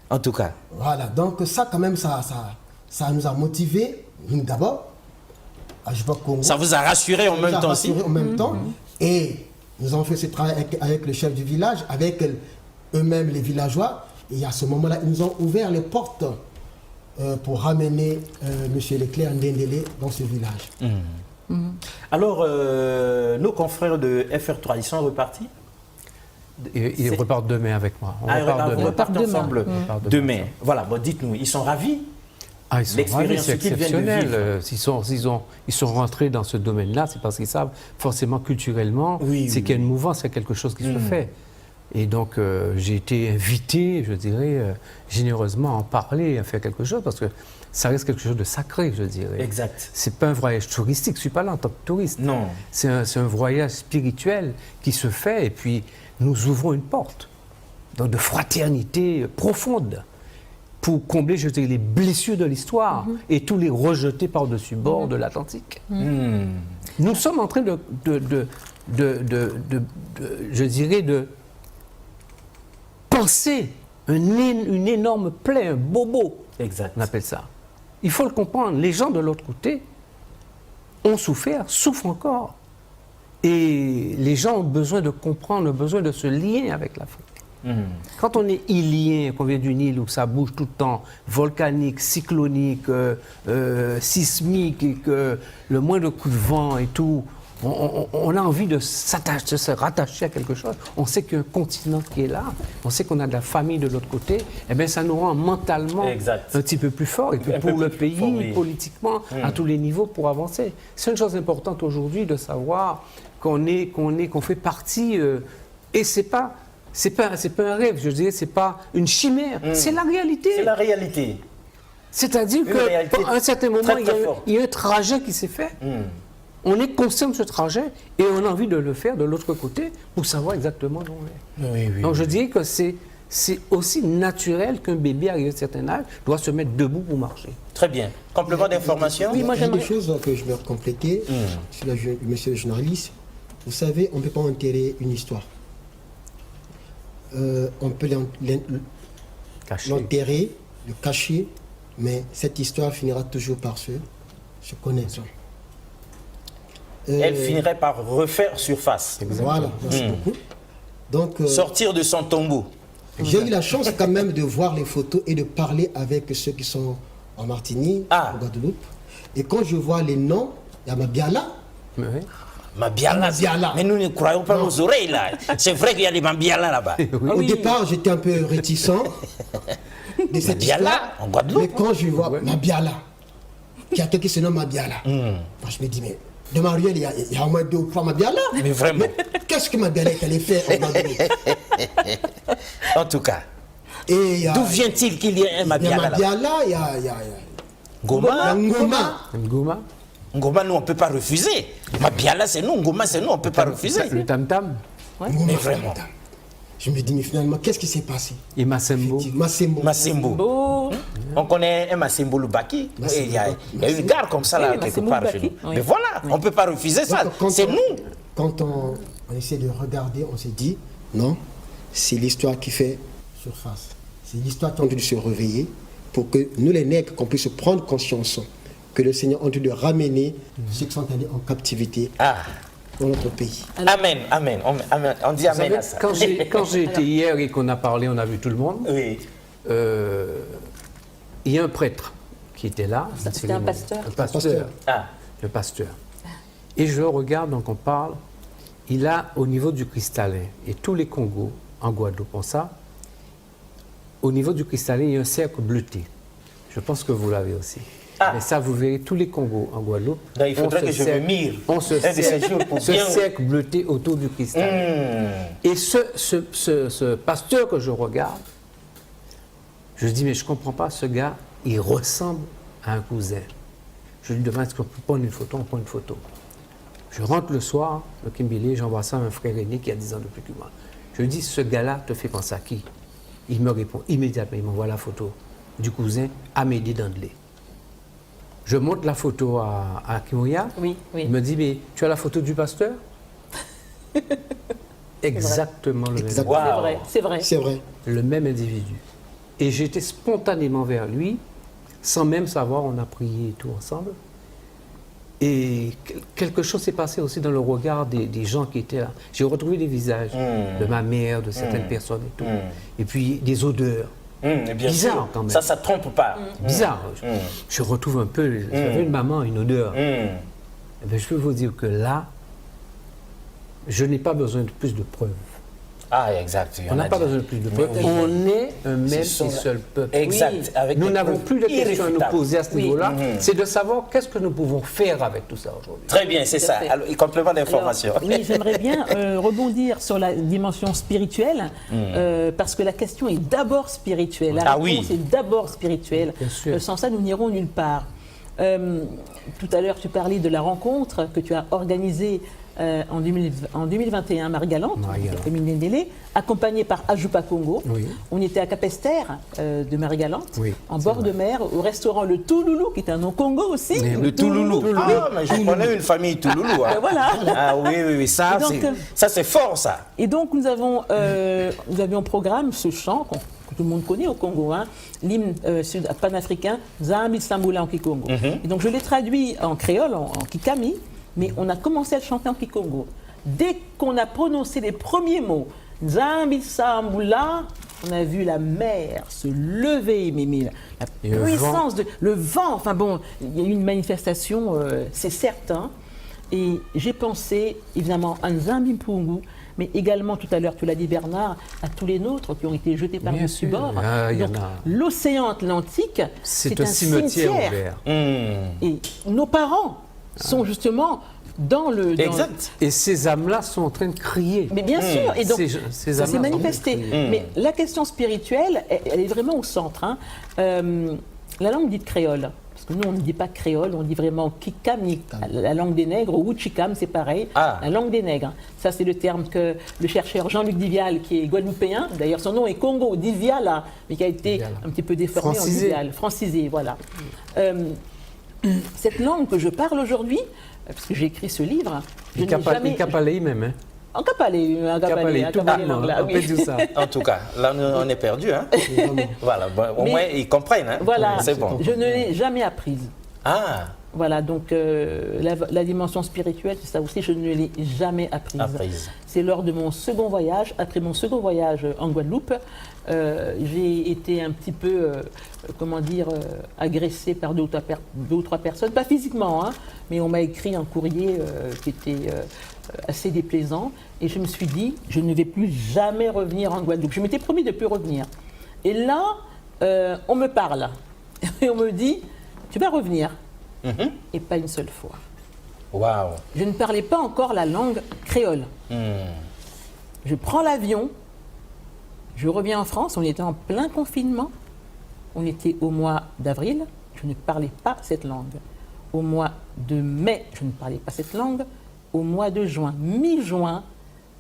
Speaker 2: En tout cas.
Speaker 5: Voilà, donc ça quand même, ça nous a motivés, nous d'abord, à Juba Congo.
Speaker 2: Ça vous a rassuré en même temps aussi.
Speaker 5: En même temps. Et nous avons fait ce travail avec le chef du village, avec eux-mêmes les villageois. Et à ce moment-là, ils nous ont ouvert les portes pour ramener M. Leclerc Ndendele dans ce village.
Speaker 2: Alors, nos confrères de FR3, ils sont repartis?
Speaker 3: Ils repartent demain avec moi. On repart
Speaker 2: Vous
Speaker 3: demain.
Speaker 2: repartez ensemble
Speaker 3: repart
Speaker 2: demain. Voilà, bon, dites-nous, ils sont ravis?
Speaker 3: Ah, ils sont
Speaker 2: L'expérience
Speaker 3: ravis, c'est
Speaker 2: qu'ils viennent de
Speaker 3: exceptionnel. Ils sont rentrés dans ce domaine-là, c'est parce qu'ils savent forcément culturellement, c'est qu'il y a une mouvance, il y a quelque chose qui se fait. Et donc, j'ai été invité, je dirais, généreusement à en parler, à faire quelque chose, parce que ça reste quelque chose de sacré, je dirais.
Speaker 2: Exact.
Speaker 3: C'est pas un voyage touristique, je ne suis pas là en tant que touriste.
Speaker 2: Non.
Speaker 3: C'est un voyage spirituel qui se fait, et puis nous ouvrons une porte donc de fraternité profonde pour combler, je dirais, les blessures de l'histoire et tous les rejetés par-dessus bord de l'Atlantique. Nous sommes en train je dirais, de penser une énorme plaie, un bobo,
Speaker 2: Exact.
Speaker 3: on appelle ça. Il faut le comprendre, les gens de l'autre côté ont souffert, souffrent encore. Et les gens ont besoin de comprendre, ont besoin de se lier avec l'Afrique. Quand on est îlien, qu'on vient d'une île où ça bouge tout le temps, volcanique, cyclonique, sismique, et que le moindre coup de vent et tout, on a envie de se rattacher à quelque chose. On sait qu'il y a un continent qui est là, on sait qu'on a de la famille de l'autre côté, et bien ça nous rend mentalement un petit peu plus fort, et puis pour le pays, politiquement, à tous les niveaux, pour avancer. C'est une chose importante aujourd'hui de savoir qu'on fait partie, et c'est pas un rêve, je dirais, c'est pas une chimère, c'est la réalité.
Speaker 2: C'est la réalité.
Speaker 3: C'est-à-dire qu'à un certain moment, il y a un trajet qui s'est fait. On est conscient de ce trajet et on a envie de le faire de l'autre côté pour savoir exactement où on est. Donc je dirais que c'est aussi naturel qu'un bébé arrivé à un certain âge doit se mettre debout pour marcher.
Speaker 2: Très bien. Complément d'information?
Speaker 5: Oui, moi j'aimerais... Il y a des choses que je vais compléter, monsieur le journaliste. Vous savez, on ne peut pas enterrer une histoire. On peut l'enterrer, le cacher, mais cette histoire finira toujours par se connaître.
Speaker 2: Elle finirait par refaire surface.
Speaker 5: Voilà, merci beaucoup. Donc,
Speaker 2: sortir de son tombeau.
Speaker 5: J'ai eu la chance quand même de voir les photos et de parler avec ceux qui sont en Martinique, en Guadeloupe. Et quand je vois les noms, il y a Mabiala.
Speaker 2: Mabiala. Mais nous ne croyons pas nos oreilles là. C'est vrai qu'il y a des Mabiala là-bas.
Speaker 5: Au départ, j'étais un peu réticent de cette histoire.
Speaker 2: En Guadeloupe.
Speaker 5: Mais quand je vois Mabiala, qui a quelqu'un qui se nomme Mabiala, je me dis, mais de Marielle, il y a au moins 2 ou 3 Mabiala.
Speaker 2: Mais vraiment.
Speaker 5: Qu'est-ce que Mabiala est allé faire en Guadeloupe?
Speaker 2: En tout cas.
Speaker 5: D'où
Speaker 2: vient-il qu'il y ait un Mabiala?
Speaker 5: Il y a Mabiala, il y a
Speaker 2: Ngoma.
Speaker 3: Ngoma,
Speaker 2: nous, on ne peut pas refuser. Mabiala, c'est nous. Ngoma, c'est nous, on ne peut pas refuser.
Speaker 3: Le tam-tam.
Speaker 2: Mais vraiment.
Speaker 5: Je me dis, mais finalement, qu'est-ce qui s'est passé?
Speaker 3: Et Massembo.
Speaker 2: Massembo. On connaît un Massembo Lubaki. Il y a une gare comme ça, là, quelque part chez nous. Mais voilà, on ne peut pas refuser ça. C'est nous.
Speaker 5: Quand on essaie de regarder, on s'est dit, non, c'est l'histoire qui fait surface. C'est l'histoire qui a dû se réveiller pour que nous, les nègres, qu'on puisse prendre conscience que le Seigneur a dû de ramener ceux qui sont allés en captivité. Dans notre pays.
Speaker 2: Amen. On dit amen à ça.
Speaker 3: Quand j'ai été hier et qu'on a parlé, on a vu tout le monde.
Speaker 2: Oui.
Speaker 3: Il y a un prêtre qui était là.
Speaker 6: C'était un pasteur.
Speaker 3: Le pasteur. Et je regarde, donc on parle. Il a au niveau du cristallin, et tous les Congos en Guadeloupe ont ça, au niveau du cristallin, il y a un cercle bleuté. Je pense que vous l'avez aussi.
Speaker 2: Ah.
Speaker 3: Mais ça, vous verrez tous les Congos en Guadeloupe.
Speaker 2: Donc, il faudrait
Speaker 3: ont
Speaker 2: que
Speaker 3: ce
Speaker 2: je me
Speaker 3: cercle-
Speaker 2: mire
Speaker 3: ont ce
Speaker 2: un de ces
Speaker 3: cercle-
Speaker 2: jours pour
Speaker 3: ce
Speaker 2: bien-
Speaker 3: cercle bleuté autour du cristal. Et ce pasteur que je regarde, je dis, mais je ne comprends pas, ce gars, il ressemble à un cousin. Je lui demande, est-ce qu'on peut prendre une photo? On prend une photo. Je rentre le soir, le Kimbélé, j'envoie ça à un frère aîné qui a 10 ans de plus que moi. Je lui dis, ce gars-là te fait penser à qui? Il me répond immédiatement, il m'envoie la photo du cousin Amédée Dandelé. Je montre la photo à Kimoya.
Speaker 4: Oui, oui.
Speaker 3: Il me dit, mais tu as la photo du pasteur? Exactement le même.
Speaker 5: Exactement.
Speaker 4: C'est
Speaker 2: Waouh.
Speaker 4: vrai, c'est vrai.
Speaker 5: C'est vrai.
Speaker 3: Le même individu. Et j'étais spontanément vers lui, sans même savoir, on a prié et tout ensemble. Et quelque chose s'est passé aussi dans le regard des gens qui étaient là. J'ai retrouvé des visages de ma mère, de certaines personnes et tout. Et puis des odeurs.
Speaker 2: Bien
Speaker 3: Bizarre,
Speaker 2: sûr.
Speaker 3: quand même.
Speaker 2: Ça trompe pas.
Speaker 3: Bizarre. Je retrouve un peu, j'avais une maman, une odeur. Eh bien, je peux vous dire que là, je n'ai pas besoin de plus de preuves.
Speaker 2: Ah, exact.
Speaker 3: On n'a pas besoin de plus de preuves.
Speaker 2: Oui.
Speaker 3: On est un même et
Speaker 2: sont-
Speaker 3: seul peuple.
Speaker 2: Exact.
Speaker 3: Oui.
Speaker 2: Avec
Speaker 3: Nous
Speaker 2: des
Speaker 3: n'avons
Speaker 2: preuves
Speaker 3: plus de questions à nous
Speaker 2: irréfutables.
Speaker 3: poser à ce
Speaker 4: Oui.
Speaker 3: niveau-là. C'est de savoir qu'est-ce que nous pouvons faire avec tout ça aujourd'hui.
Speaker 2: Très bien, c'est
Speaker 4: Tout à
Speaker 2: ça.
Speaker 4: fait.
Speaker 2: Alors, complément d'information.
Speaker 4: Alors, oui, j'aimerais bien rebondir sur la dimension spirituelle, parce que la question est d'abord spirituelle. La
Speaker 2: Ah
Speaker 4: réponse
Speaker 2: oui.
Speaker 4: est d'abord spirituelle.
Speaker 3: Bien sûr.
Speaker 4: Sans ça, nous n'irons nulle part. Tout à l'heure, tu parlais de la rencontre que tu as organisée en 2021, Marie-Galante,
Speaker 3: Marie-Galante.
Speaker 4: Emile Ndendele, accompagnée par Ajupa Congo.
Speaker 3: Oui.
Speaker 4: On était à Capesterre de Marie-Galante,
Speaker 3: Oui,
Speaker 4: en
Speaker 3: c'est
Speaker 4: bord
Speaker 3: vrai.
Speaker 4: de mer, au restaurant Le Touloulou, qui est un nom Congo aussi.
Speaker 3: Mais
Speaker 2: Le Touloulou. Ah, mais je connais une famille Touloulou. Hein.
Speaker 4: Ben voilà.
Speaker 2: Ah oui, ça,
Speaker 4: Et donc,
Speaker 2: c'est fort, ça.
Speaker 4: Et donc nous avions au programme ce chant que tout le monde connaît au Congo, hein, l'hymne panafricain Zambi Samboula en Kikongo. Et donc je l'ai traduit en créole, en kikami, mais on a commencé à le chanter en kikongo. Dès qu'on a prononcé les premiers mots, Zambi Samboula, on a vu la mer se lever, mais la
Speaker 3: Et le
Speaker 4: puissance, le vent, enfin bon, il y a eu une manifestation, c'est certain. Et j'ai pensé évidemment à Nzambi Mpungu, mais également tout à l'heure, tu l'as dit Bernard, à tous les nôtres qui ont été jetés par
Speaker 3: Bien
Speaker 4: le
Speaker 3: sûr.
Speaker 4: bord.
Speaker 3: Ah, il y en
Speaker 4: Donc,
Speaker 3: a.
Speaker 4: l'océan Atlantique,
Speaker 3: C'est un cimetière ouvert.
Speaker 4: Et nos parents sont justement dans le... dans-
Speaker 2: Exact.
Speaker 3: Et ces âmes-là sont en train de crier.
Speaker 4: Mais bien sûr, et donc
Speaker 3: Ces
Speaker 4: ça
Speaker 3: âmes-là
Speaker 4: s'est
Speaker 3: sont en train de
Speaker 4: manifesté.
Speaker 3: crier.
Speaker 4: Mais la question spirituelle, elle est vraiment au centre. Hein. La langue dite créole, parce que nous on ne dit pas créole, on dit vraiment kikami, la langue des nègres, ou chikam, c'est pareil,
Speaker 2: Ah.
Speaker 4: la langue des nègres. Ça c'est le terme que le chercheur Jean-Luc Divial, qui est guadeloupéen, d'ailleurs son nom est Congo Diviala, mais qui a été
Speaker 3: Diviala.
Speaker 4: un petit peu déformé
Speaker 3: Francisé.
Speaker 4: en Divial, francisé, voilà. Cette langue que je parle aujourd'hui, parce que j'ai écrit ce livre, je n'ai jamais...
Speaker 3: Il capalé même. Hein.
Speaker 4: En capalé,
Speaker 3: Tout bêtement,
Speaker 4: là,
Speaker 3: on
Speaker 4: oui.
Speaker 3: peut dire ça.
Speaker 2: En tout cas, là, on est perdu. Hein. Voilà, bon, au
Speaker 4: Mais-
Speaker 2: moins, ils comprennent. Hein.
Speaker 4: Voilà,
Speaker 2: C'est bon.
Speaker 4: je ne l'ai jamais apprise.
Speaker 2: Ah,
Speaker 4: Voilà, donc la dimension spirituelle, c'est ça aussi, je ne l'ai jamais apprise.
Speaker 2: apprise.
Speaker 4: C'est lors de mon second voyage, après mon second voyage en Guadeloupe, j'ai été un petit peu, agressée par deux ou trois personnes, pas physiquement, hein, mais on m'a écrit un courrier qui était assez déplaisant, et je me suis dit, je ne vais plus jamais revenir en Guadeloupe. Je m'étais promis de ne plus revenir. Et là, on me parle, et on me dit, tu vas revenir. Et pas une seule fois.
Speaker 2: Waouh.
Speaker 4: Je ne parlais pas encore la langue créole. Je prends l'avion, je reviens en France, on était en plein confinement, on était au mois d'avril, je ne parlais pas cette langue. Au mois de mai, je ne parlais pas cette langue. Au mois de juin, mi-juin,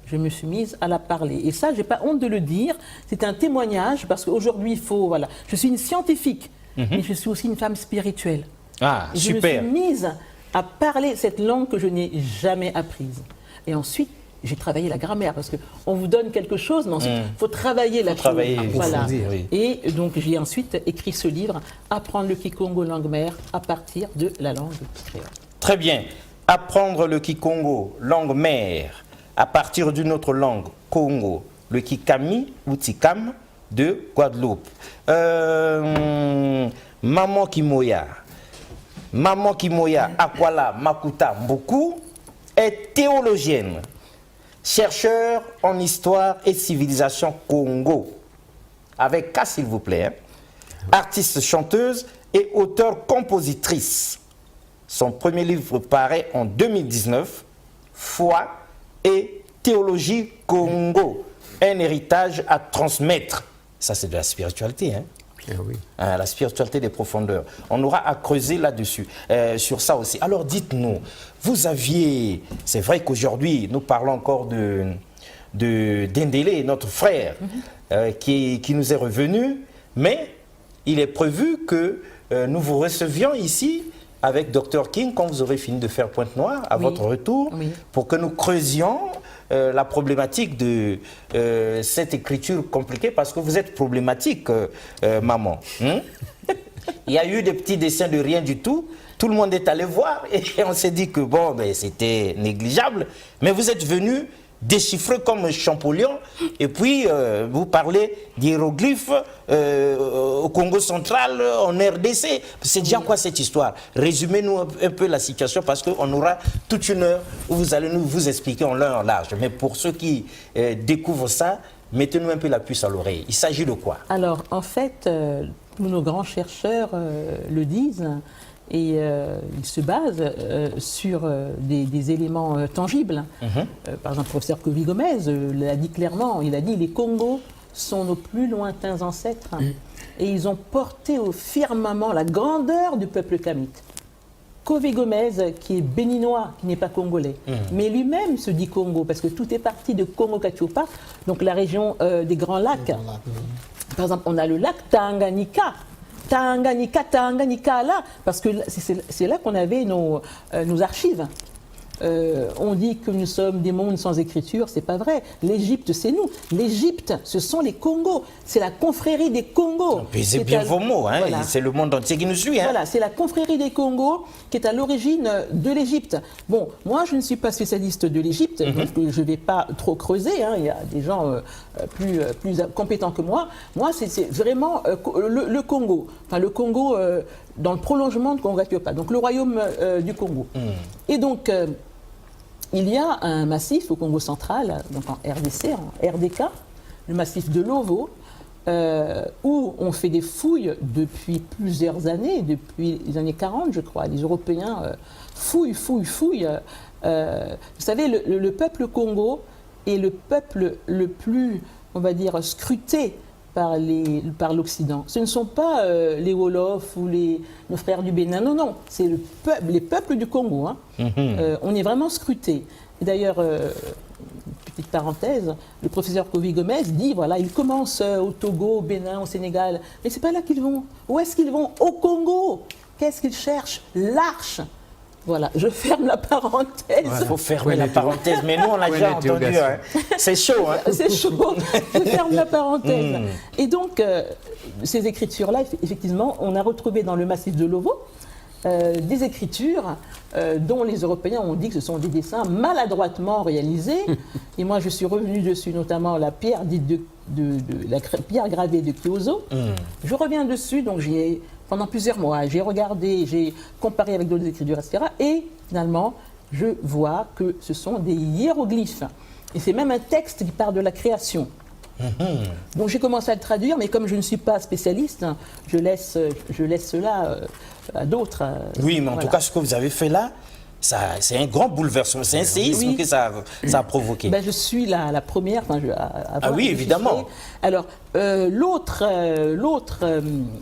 Speaker 4: je me suis mise à la parler. Et ça, je n'ai pas honte de le dire, c'est un témoignage, parce qu'aujourd'hui, il faut... Voilà, je suis une scientifique, mais je suis aussi une femme spirituelle.
Speaker 2: Ah,
Speaker 4: Et
Speaker 2: super.
Speaker 4: je me suis mise à parler cette langue que je n'ai jamais apprise. Et ensuite, j'ai travaillé la grammaire, parce qu'on vous donne quelque chose, mais ensuite, il faut travailler la chose.
Speaker 2: travailler,
Speaker 4: Voilà.
Speaker 2: approfondir, oui.
Speaker 4: Et donc, j'ai ensuite écrit ce livre, Apprendre le Kikongo langue mère à partir de la langue créole.
Speaker 2: Très bien. Apprendre le Kikongo, langue mère, à partir d'une autre langue, Congo, le Kikami ou Tikam de Guadeloupe. Maman Kimoya Akwala Makuta Mboku est théologienne, chercheur en histoire et civilisation Congo, avec K s'il vous plaît, hein. Artiste chanteuse, et auteure-compositrice. Son premier livre paraît en 2019, Foi et théologie Congo, un héritage à transmettre. Ça, c'est de la spiritualité, hein?
Speaker 3: Oui.
Speaker 2: La spiritualité des profondeurs. On aura à creuser là-dessus, sur ça aussi. Alors dites-nous, vous aviez, c'est vrai qu'aujourd'hui, nous parlons encore de Dendélé, notre frère, qui nous est revenu, mais il est prévu que nous vous recevions ici avec Dr King quand vous aurez fini de faire Pointe-Noire à votre retour, pour que nous creusions la problématique de cette écriture compliquée, parce que vous êtes problématique, maman. Il y a eu des petits dessins de rien du tout. Tout le monde est allé voir et on s'est dit que bon, ben, c'était négligeable. Mais vous êtes venu déchiffrer comme Champollion et puis vous parlez d'hiéroglyphes au Congo central, en RDC. C'est déjà quoi cette histoire? Résumez-nous un peu la situation, parce qu'on aura toute une heure où vous allez nous vous expliquer en long et en large. Mais pour ceux qui découvrent ça, mettez-nous un peu la puce à l'oreille. Il s'agit de quoi?
Speaker 4: Alors, en fait, tous nos grands chercheurs le disent, et ils se basent sur des éléments tangibles. Par exemple, le professeur Covy-Gomez l'a dit clairement, il a dit « Les Congos sont nos plus lointains ancêtres et ils ont porté au firmament la grandeur du peuple kamite ». Covy-Gomez, qui est béninois, qui n'est pas congolais, mais lui-même se dit Congo, parce que tout est parti de Congo-Katiopa, donc la région des Grands Lacs. Par exemple, on a le lac Tanganyika. Tanganyika là, parce que c'est là qu'on avait nos archives. On dit que nous sommes des mondes sans écriture, c'est pas vrai. L'Égypte, c'est nous. L'Égypte, ce sont les Congos. C'est la confrérie des Congos.
Speaker 2: C'est bien vos mots, hein. Voilà. C'est le monde entier qui nous suit. Hein.
Speaker 4: Voilà, c'est la confrérie des Congos qui est à l'origine de l'Égypte. Bon, moi, je ne suis pas spécialiste de l'Égypte, donc je ne vais pas trop creuser. Hein. Il y a des gens plus compétents que moi. Moi, c'est vraiment le Congo. Enfin, le Congo dans le prolongement de Congo-Katiopa, donc le royaume du Congo. Et donc, il y a un massif au Congo central, donc en RDC, en RDK, le massif de Lovo, où on fait des fouilles depuis plusieurs années, depuis les années 40, je crois. Les Européens fouillent. Vous savez, le peuple Congo est le peuple le plus, on va dire, scruté par l'Occident. Ce ne sont pas les Wolofs ou nos frères du Bénin, non, c'est les peuples du Congo. Hein. On est vraiment scrutés. D'ailleurs, petite parenthèse, le professeur Covy-Gomez dit, voilà, ils commencent au Togo, au Bénin, au Sénégal, mais c'est pas là qu'ils vont. Où est-ce qu'ils vont? Au Congo. Qu'est-ce qu'ils cherchent? L'Arche. Voilà, je ferme la parenthèse.
Speaker 2: Il faut fermer la parenthèse, mais nous, on l'a déjà entendu. Hein. C'est chaud. Hein.
Speaker 4: C'est chaud. Je ferme la parenthèse. Et donc, ces écritures-là, effectivement, on a retrouvé dans le massif de Lovo des écritures dont les Européens ont dit que ce sont des dessins maladroitement réalisés. Et moi, je suis revenu dessus, notamment la pierre dite la pierre gravée de Kyozo. Je reviens dessus, donc pendant plusieurs mois, j'ai regardé, j'ai comparé avec d'autres écritures, etc. Et finalement, je vois que ce sont des hiéroglyphes. Et c'est même un texte qui parle de la création. Donc j'ai commencé à le traduire, mais comme je ne suis pas spécialiste, je laisse cela à d'autres.
Speaker 2: Oui, mais en tout cas, ce que vous avez fait là, c'est un grand bouleversement, c'est un séisme que ça a provoqué.
Speaker 4: Ben, je suis la première.
Speaker 2: Ah oui, évidemment.
Speaker 4: Alors, l'autre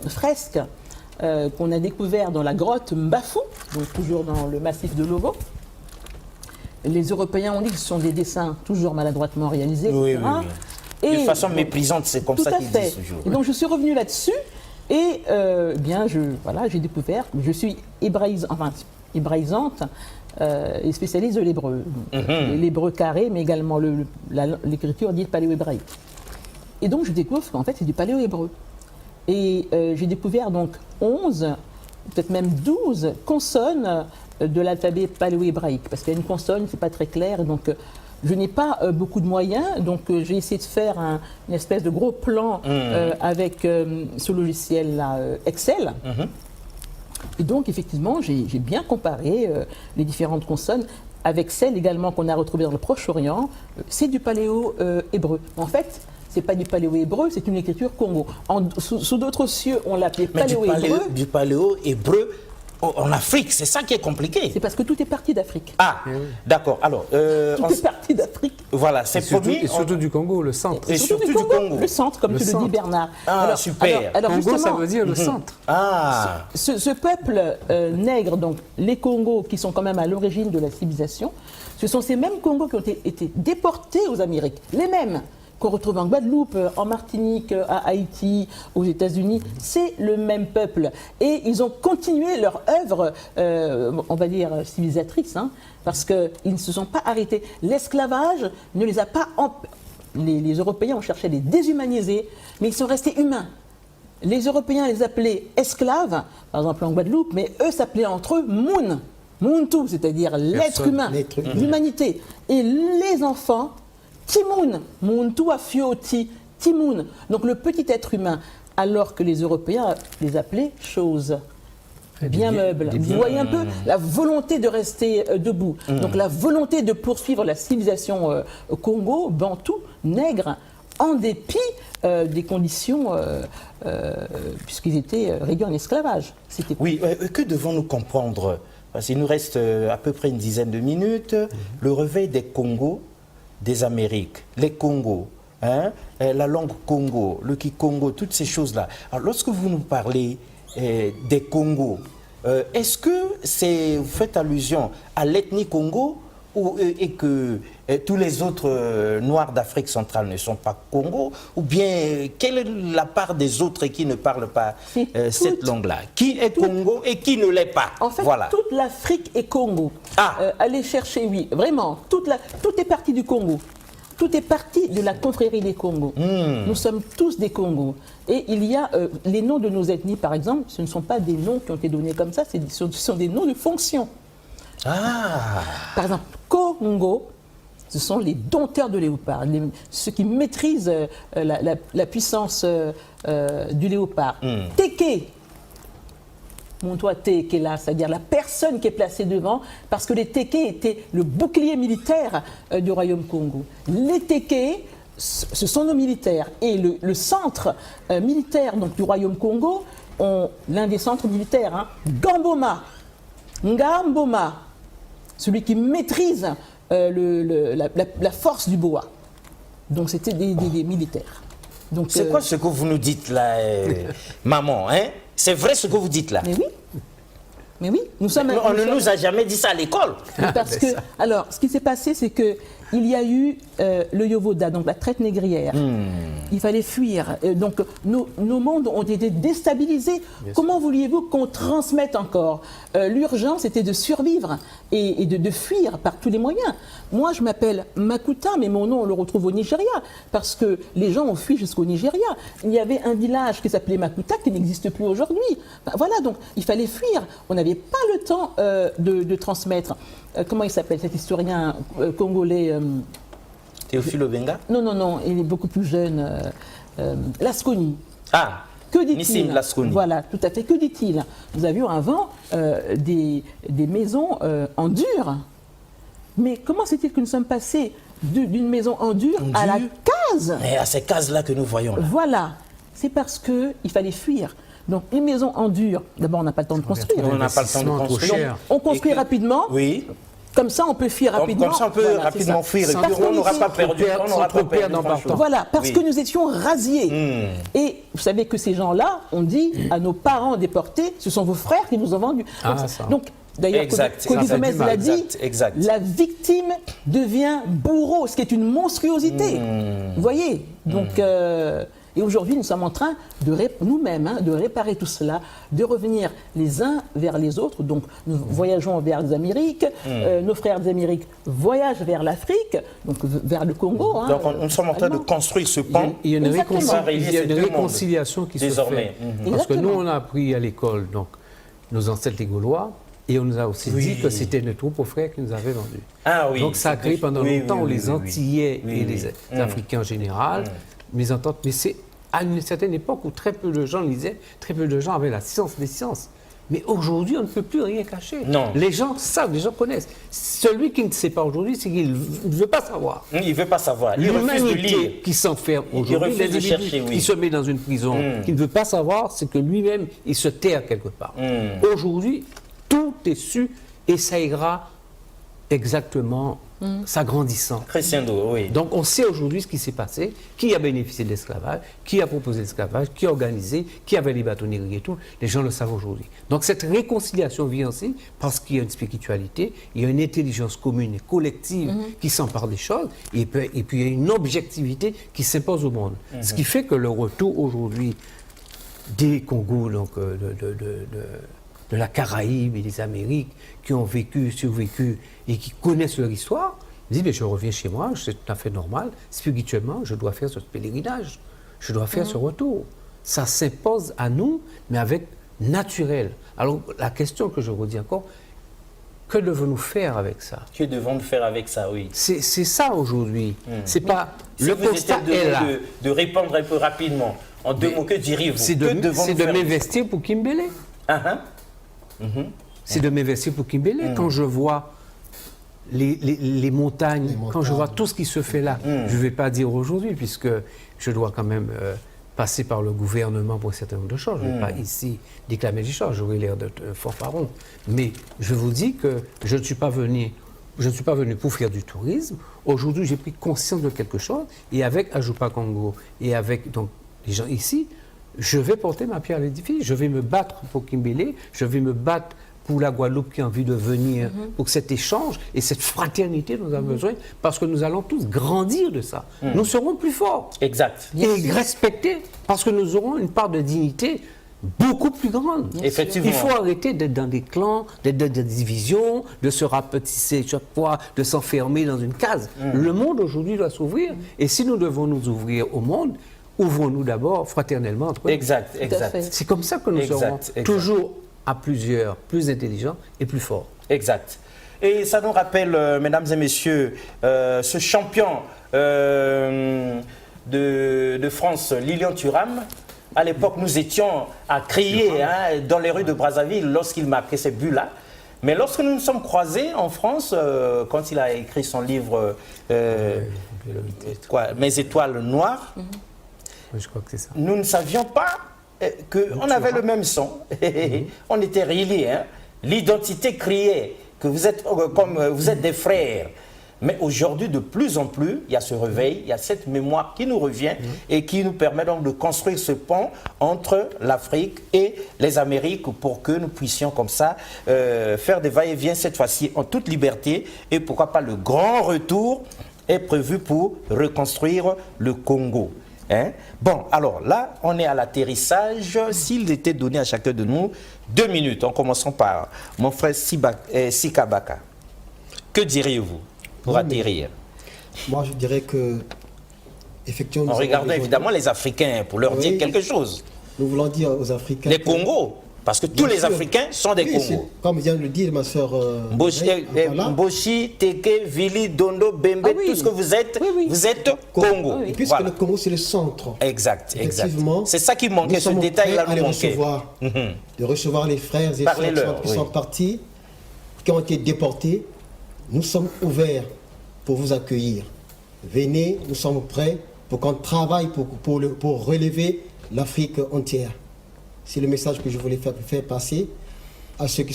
Speaker 4: fresque qu'on a découvert dans la grotte Mbafou, donc toujours dans le massif de Lovo, les Européens ont dit que ce sont des dessins toujours maladroitement réalisés, etc.
Speaker 2: Et de façon méprisante, c'est comme ça qu'ils disent toujours.
Speaker 4: Et donc je suis revenue là-dessus et j'ai découvert, je suis hébraïsante et spécialiste de l'hébreu. L'hébreu carré, mais également l'écriture dite paléo-hébraïque. Et donc je découvre qu'en fait c'est du paléo-hébreu. Et j'ai découvert donc 11, peut-être même 12 consonnes de l'alphabet paléo-hébraïque. Parce qu'il y a une consonne, c'est pas très clair, et donc je n'ai pas beaucoup de moyens, donc j'ai essayé de faire une espèce de gros plan avec ce logiciel-là, Excel. Et donc, effectivement, j'ai bien comparé les différentes consonnes avec celles également qu'on a retrouvées dans le Proche-Orient. C'est du paléo-hébreu. En fait, C'est pas du paléo-hébreu, c'est une écriture Congo. Sous d'autres cieux, on l'appelait
Speaker 2: Mais
Speaker 4: paléo-hébreu.
Speaker 2: du paléo-hébreu en Afrique, c'est ça qui est compliqué.
Speaker 4: C'est parce que tout est parti d'Afrique.
Speaker 2: Ah, d'accord. Alors,
Speaker 4: Tout est parti d'Afrique.
Speaker 2: voilà, c'est promis.
Speaker 3: Et surtout du Congo, le centre.
Speaker 2: Et surtout du Congo.
Speaker 4: Le centre, comme
Speaker 3: Le
Speaker 4: tu le
Speaker 3: centre.
Speaker 4: dis, Bernard.
Speaker 2: Ah, super.
Speaker 4: Alors
Speaker 3: Congo, ça
Speaker 4: justement,
Speaker 3: veut dire le centre.
Speaker 2: Ah,
Speaker 4: ce peuple nègre, donc les Congos, qui sont quand même à l'origine de la civilisation, ce sont ces mêmes Congos qui ont été déportés aux Amériques. Les mêmes qu'on retrouve en Guadeloupe, en Martinique, à Haïti, aux États-Unis. C'est le même peuple. Et ils ont continué leur œuvre, on va dire, civilisatrice, hein, parce qu'ils ne se sont pas arrêtés. L'esclavage ne les a pas... Les Européens ont cherché à les déshumaniser, mais ils sont restés humains. Les Européens les appelaient esclaves, par exemple en Guadeloupe, mais eux s'appelaient entre eux Moun, Muntu, c'est-à-dire l'être humain, l'humanité. Et les enfants, Timoun, Muntu Afioti, Timoun, donc le petit être humain, alors que les Européens les appelaient choses. Bien meubles. Vous voyez un peu la volonté de rester debout. Donc la volonté de poursuivre la civilisation Congo, Bantou, nègre, en dépit des conditions, puisqu'ils étaient réduits en esclavage.
Speaker 2: oui, que devons-nous comprendre? Parce qu'il nous reste à peu près une dizaine de minutes. Le réveil des Congos, des Amériques, les Congos, hein, la langue Congo, le Kikongo, toutes ces choses-là. Alors, lorsque vous nous parlez des Congos, est-ce que vous faites allusion à l'ethnie Congo et que tous les autres Noirs d'Afrique centrale ne sont pas Congo? Ou bien, quelle est la part des autres qui ne parlent pas cette langue-là? Qui est Congo et qui ne l'est pas?
Speaker 4: En fait,
Speaker 2: voilà.
Speaker 4: toute l'Afrique est Congo.
Speaker 2: Ah.
Speaker 4: Allez chercher, oui, vraiment, tout est parti du Congo. Tout est parti de la confrérie des Congos. Nous sommes tous des Congos. Et il y a les noms de nos ethnies, par exemple, ce ne sont pas des noms qui ont été donnés comme ça, ce sont des noms de fonction.
Speaker 2: Ah.
Speaker 4: Par exemple, Congo, ce sont les dompteurs de léopards, ceux qui maîtrisent la puissance du léopard. Teke, mon toit Teke là, c'est-à-dire la personne qui est placée devant, parce que les Teke étaient le bouclier militaire du royaume Congo. Les Teke, ce sont nos militaires. Et le centre militaire donc, du royaume Congo, l'un des centres militaires, hein, Gamboma, Ngamboma, celui qui maîtrise la force du boa. Donc c'était des militaires.
Speaker 2: C'est quoi ce que vous nous dites là, maman, hein? C'est vrai ce que vous dites là?
Speaker 4: Mais oui. Mais oui. On
Speaker 2: ne nous a jamais dit ça à l'école.
Speaker 4: Parce que, alors, ce qui s'est passé, c'est que il y a eu le Yovoda, donc la traite négrière. Il fallait fuir. Donc nos mondes ont été déstabilisés. Comment vouliez-vous qu'on transmette encore? L'urgence était de survivre et de fuir par tous les moyens. Moi, je m'appelle Makuta, mais mon nom, on le retrouve au Nigeria, parce que les gens ont fui jusqu'au Nigeria. Il y avait un village qui s'appelait Makuta qui n'existe plus aujourd'hui. Ben, voilà, donc il fallait fuir. On n'avait pas le temps de transmettre. Comment il s'appelle cet historien congolais
Speaker 2: Théophile Obenga?
Speaker 4: Non, il est beaucoup plus jeune. Lasconi.
Speaker 2: Ah,
Speaker 4: que dit-il?
Speaker 2: Nissim Lasconi.
Speaker 4: Voilà, tout à fait. Que dit-il? Nous avions avant des maisons en dur. Mais comment c'est-il que nous sommes passés d'une maison en dur à la case?
Speaker 2: Et à ces cases-là que nous voyons là.
Speaker 4: Voilà. C'est parce qu'il fallait fuir. Donc, une maison en dur, d'abord, on n'a pas le temps de construire.
Speaker 2: On n'a pas le temps de construire.
Speaker 4: On construit rapidement.
Speaker 2: Oui.
Speaker 4: Comme ça, on peut fuir rapidement.
Speaker 2: Comme ça, on peut rapidement fuir. Et puis, on n'aura pas perdu. On n'aura pas perdu grand-chose.
Speaker 4: Voilà, parce que nous étions rasiés. Et vous savez que ces gens-là ont dit à nos parents déportés, ce sont vos frères qui nous ont vendus. Donc, d'ailleurs, Codizomès l'a dit, la victime devient bourreau, ce qui est une monstruosité. Vous voyez? Donc, et aujourd'hui, nous sommes en train nous-mêmes de réparer tout cela, de revenir les uns vers les autres. Donc, nous voyageons vers les Amériques, nos frères des Amériques voyagent vers l'Afrique, donc vers le Congo.
Speaker 2: Donc, nous sommes en train de construire ce pont.
Speaker 3: Il y a une réconciliation qui se fait. Parce que nous, on a appris à l'école, donc, nos ancêtres les Gaulois, et on nous a aussi dit que c'était nos troupes aux frères qui nous avaient vendus.
Speaker 2: Ah, oui.
Speaker 3: Donc, ça a créé pendant longtemps les Antillais et les Africains en général, mésententes. Mais c'est à une certaine époque où très peu de gens lisaient, très peu de gens avaient la science des sciences. Mais aujourd'hui, on ne peut plus rien cacher.
Speaker 2: Non.
Speaker 3: Les gens savent, les gens connaissent. Celui qui ne sait pas aujourd'hui, c'est qu'il ne veut pas savoir.
Speaker 2: Il ne veut pas savoir. Il refuse de lire.
Speaker 3: L'humanité qui s'enferme aujourd'hui,
Speaker 2: refuse de chercher, oui.
Speaker 3: qui se met dans une prison, qui ne veut pas savoir, c'est que lui-même, il se terre quelque part. Aujourd'hui, tout est su et ça ira exactement s'agrandissant.
Speaker 2: Crescendo, oui.
Speaker 3: Donc on sait aujourd'hui ce qui s'est passé, qui a bénéficié de l'esclavage, qui a proposé l'esclavage, qui a organisé, qui avait les bâtonneries et tout. Les gens le savent aujourd'hui. Donc cette réconciliation vient aussi parce qu'il y a une spiritualité, il y a une intelligence commune et collective qui s'empare des choses, et puis il y a une objectivité qui s'impose au monde. Ce qui fait que le retour aujourd'hui des Congos, donc de la Caraïbe et des Amériques, qui ont vécu, survécu et qui connaissent leur histoire, disent mais je reviens chez moi, c'est tout à fait normal, spirituellement, je dois faire ce pèlerinage, je dois faire ce retour. Ça s'impose à nous, mais avec naturel. Alors la question que je redis encore, que devons-nous faire avec ça?
Speaker 2: Que devons-nous faire avec ça, oui.
Speaker 3: C'est ça aujourd'hui. C'est pas
Speaker 2: Si
Speaker 3: le
Speaker 2: vous
Speaker 3: constat
Speaker 2: étiez
Speaker 3: est là.
Speaker 2: de répondre un peu rapidement, en deux mots, que diriez-vous?
Speaker 3: C'est de m'investir pour Kimbélé. C'est de m'investir pour Kimbélé. Quand je vois les montagnes, quand je vois tout ce qui se fait là, je ne vais pas dire aujourd'hui, puisque je dois quand même passer par le gouvernement pour un certain nombre de choses. Je ne vais pas ici déclamer des choses, j'aurais l'air de fanfaron. Mais je vous dis que je ne suis pas venu pour faire du tourisme. Aujourd'hui, j'ai pris conscience de quelque chose, et avec Ajupa Congo, et avec donc, les gens ici, je vais porter ma pierre à l'édifice, je vais me battre pour Kimbélé, je vais me battre pour la Guadeloupe qui a envie de venir, pour cet échange et cette fraternité dont nous avons besoin, parce que nous allons tous grandir de ça. Nous serons plus forts.
Speaker 2: Exact.
Speaker 3: Et respectés, parce que nous aurons une part de dignité beaucoup plus grande.
Speaker 2: Effectivement.
Speaker 3: Il faut arrêter d'être dans des clans, d'être dans des divisions, de se rapetisser chaque fois, de s'enfermer dans une case. Le monde aujourd'hui doit s'ouvrir, et si nous devons nous ouvrir au monde, ouvrons-nous d'abord fraternellement entre nous.
Speaker 2: Exact, exact.
Speaker 3: C'est comme ça que nous serons toujours à plusieurs, plus intelligents et plus forts.
Speaker 2: Exact. Et ça nous rappelle, mesdames et messieurs, ce champion de France, Lilian Thuram. À l'époque, nous étions à crier dans les rues de Brazzaville lorsqu'il marquait ces buts-là. Mais lorsque nous nous sommes croisés en France, quand il a écrit son livre Mes étoiles noires,
Speaker 3: je crois que c'est ça.
Speaker 2: Nous ne savions pas qu'on avait le même son. On était reliés. L'identité criait que vous êtes comme vous êtes des frères. Mais aujourd'hui, de plus en plus, il y a ce réveil, il y a cette mémoire qui nous revient et qui nous permet donc de construire ce pont entre l'Afrique et les Amériques pour que nous puissions comme ça faire des va-et-vient cette fois-ci en toute liberté. Et pourquoi pas le grand retour est prévu pour reconstruire le Congo. Bon, alors là, on est à l'atterrissage. S'il était donné à chacun de nous 2 minutes, en commençant par mon frère Sikabaka, que diriez-vous pour atterrir?
Speaker 5: Moi, je dirais que, effectivement...
Speaker 2: En regardant évidemment les Africains pour leur dire quelque chose.
Speaker 5: Nous voulons dire aux Africains...
Speaker 2: Les Congos, parce que tous les Africains sont des Congos.
Speaker 5: Comme vient de le dire ma soeur...
Speaker 2: Mboshi, Teke, Vili, Dondo, Bembe, tout ce que vous êtes, vous êtes Congo.
Speaker 5: Et puisque le Congo, c'est le centre.
Speaker 2: Exact, exact.
Speaker 5: Effectivement,
Speaker 2: c'est ça qui manquait, ce détail-là nous manquait.
Speaker 5: De recevoir les frères et sœurs qui sont partis, qui ont été déportés. Nous sommes ouverts pour vous accueillir. Venez, nous sommes prêts pour qu'on travaille pour relever l'Afrique entière. C'est le message que je voulais faire passer à ceux qui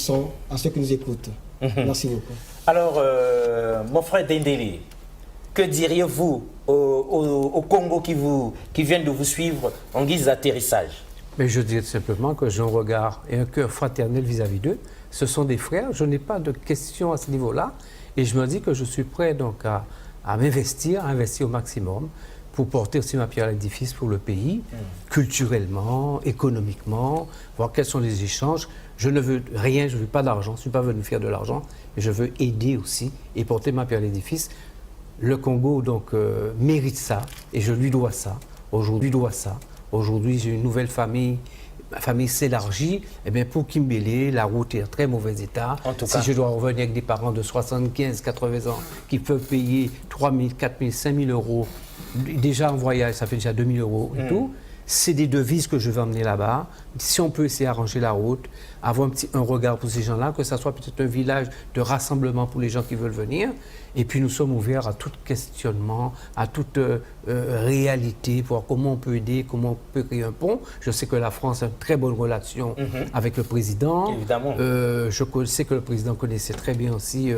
Speaker 5: nous écoutent. Merci beaucoup.
Speaker 2: Alors, mon frère Dendeli, que diriez-vous au Congo qui viennent de vous suivre en guise d'atterrissage?
Speaker 3: Mais je dirais simplement que j'ai un regard et un cœur fraternel vis-à-vis d'eux. Ce sont des frères, je n'ai pas de questions à ce niveau-là. Et je me dis que je suis prêt donc à m'investir, à investir au maximum pour porter aussi ma pierre à l'édifice pour le pays, culturellement, économiquement, voir quels sont les échanges. Je ne veux rien, je ne veux pas d'argent, je ne suis pas venu faire de l'argent, mais je veux aider aussi et porter ma pierre à l'édifice. Le Congo donc mérite ça et je lui dois ça. Aujourd'hui, j'ai une nouvelle famille. Ma famille s'élargit, et bien pour Kimbélé, la route est en très mauvais état. En tout cas, si je dois revenir avec des parents de 75, 80 ans qui peuvent payer 3 000, 4 000, 5 000 euros, déjà en voyage, ça fait déjà 2 000 euros et tout, c'est des devises que je vais emmener là-bas. Si on peut essayer d'arranger la route, avoir un regard pour ces gens-là, que ça soit peut-être un village de rassemblement pour les gens qui veulent venir. Et puis nous sommes ouverts à tout questionnement, à toute réalité, pour voir comment on peut aider, comment on peut créer un pont. Je sais que la France a une très bonne relation avec le président.
Speaker 2: Évidemment.
Speaker 3: Je sais que le président connaissait très bien aussi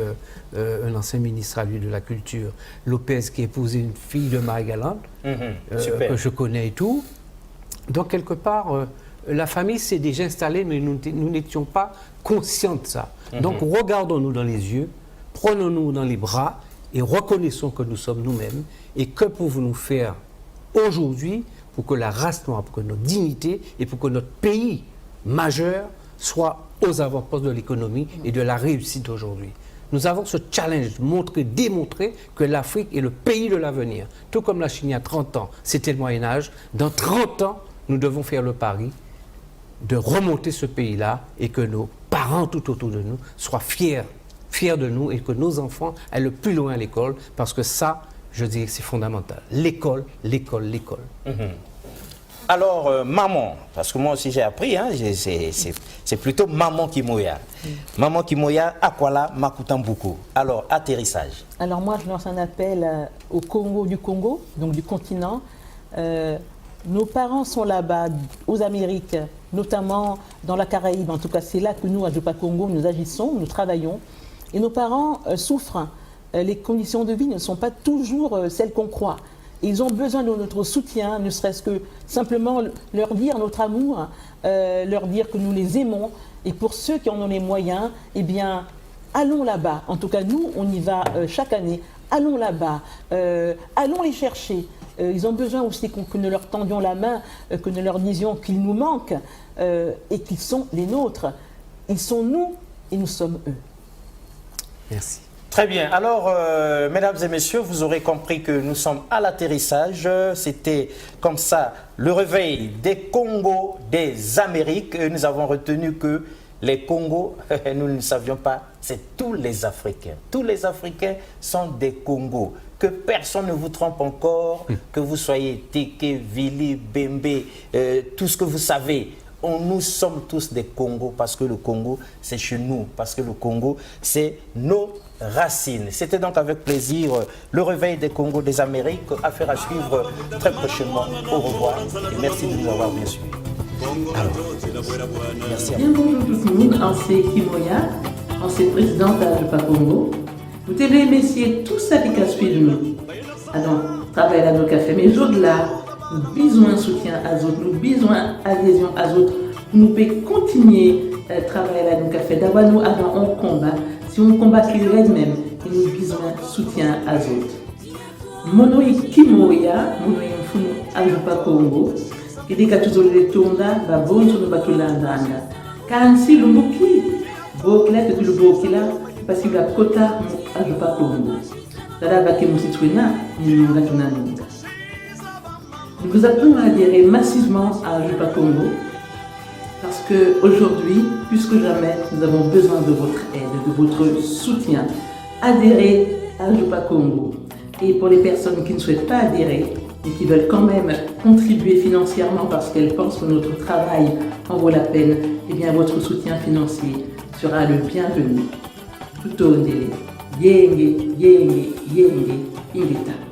Speaker 3: un ancien ministre à lui de la Culture, Lopez, qui a épousé une fille de Marie-Galante, que je connais et tout. Donc quelque part, la famille s'est déjà installée, mais nous n'étions pas conscients de ça. Donc regardons-nous dans les yeux, prenons-nous dans les bras et reconnaissons que nous sommes nous-mêmes. Et que pouvons-nous faire aujourd'hui pour que la race noire, pour que notre dignité et pour que notre pays majeur soit aux avant-postes de l'économie et de la réussite aujourd'hui. Nous avons ce challenge, démontrer que l'Afrique est le pays de l'avenir. Tout comme la Chine il y a 30 ans, c'était le Moyen-Âge. Dans 30 ans, nous devons faire le pari de remonter ce pays-là et que nos parents tout autour de nous soient fiers de nous et que nos enfants aillent le plus loin à l'école, parce que ça, je dirais que c'est fondamental. L'école, l'école, l'école.
Speaker 2: Alors, maman, parce que moi aussi j'ai appris, hein, c'est plutôt maman Kimoya. Maman Kimoya, Akwala, Makutambuku. Alors, atterrissage.
Speaker 4: Alors moi, je lance un appel au Congo, donc du continent. Nos parents sont là-bas, aux Amériques, notamment dans la Caraïbe. En tout cas, c'est là que nous, à Jopa Congo, nous agissons, nous travaillons. Et nos parents souffrent. Les conditions de vie ne sont pas toujours celles qu'on croit. Ils ont besoin de notre soutien, ne serait-ce que simplement leur dire notre amour, leur dire que nous les aimons. Et pour ceux qui en ont les moyens, eh bien, allons là-bas. En tout cas, nous, on y va chaque année. Allons là-bas, allons les chercher. Ils ont besoin aussi que nous leur tendions la main, que nous leur disions qu'ils nous manquent et qu'ils sont les nôtres. Ils sont nous et nous sommes eux.
Speaker 3: Merci.
Speaker 2: Très bien. Alors, mesdames et messieurs, vous aurez compris que nous sommes à l'atterrissage. C'était comme ça le réveil des Congos des Amériques. Et nous avons retenu que les Congos, nous ne savions pas, c'est tous les Africains. Tous les Africains sont des Congos. Que personne ne vous trompe encore, que vous soyez Teke, Vili, Bembe, tout ce que vous savez. Nous sommes tous des Congos parce que le Congo, c'est chez nous. Parce que le Congo, c'est nos racines. C'était donc avec plaisir le réveil des Congos des Amériques. Affaire à suivre très prochainement. Au revoir et merci de nous avoir bien suivis. Alors, merci à vous.
Speaker 4: Bien, bonjour tout le monde, c'est Kimoya, ancienne présidente de Jopa Congo. Vous devez messieurs tous avec à suivre nous. Alors, travail à nos cafés, mais au-delà, nous besoin de soutien à d'autres, nous besoin d'adhésion à d'autres. Nous pouvons continuer à travailler à nos cafés. D'abord, nous avons un combat. Si on combat qu'il reste même, nous avons besoin de soutien à d'autres. Mono Kimoya, Mono Funu à Jopa Congo. Et dès que tout le tourne, va bon sur le bateau landanga. Car si le bouki, bokila que le bokila, parce qu'il a quota à Jopa Congo. Là, va que mon citoyen, nous vous appelons à adhérer massivement à Jopa Congo parce qu'aujourd'hui, plus que jamais, nous avons besoin de votre aide, de votre soutien. Adhérez à Jopa Congo. Et pour les personnes qui ne souhaitent pas adhérer, et qui veulent quand même contribuer financièrement parce qu'elles pensent que notre travail en vaut la peine, eh bien votre soutien financier sera le bienvenu. Tout au délai. Yenge, yenge, yenge, ingeta.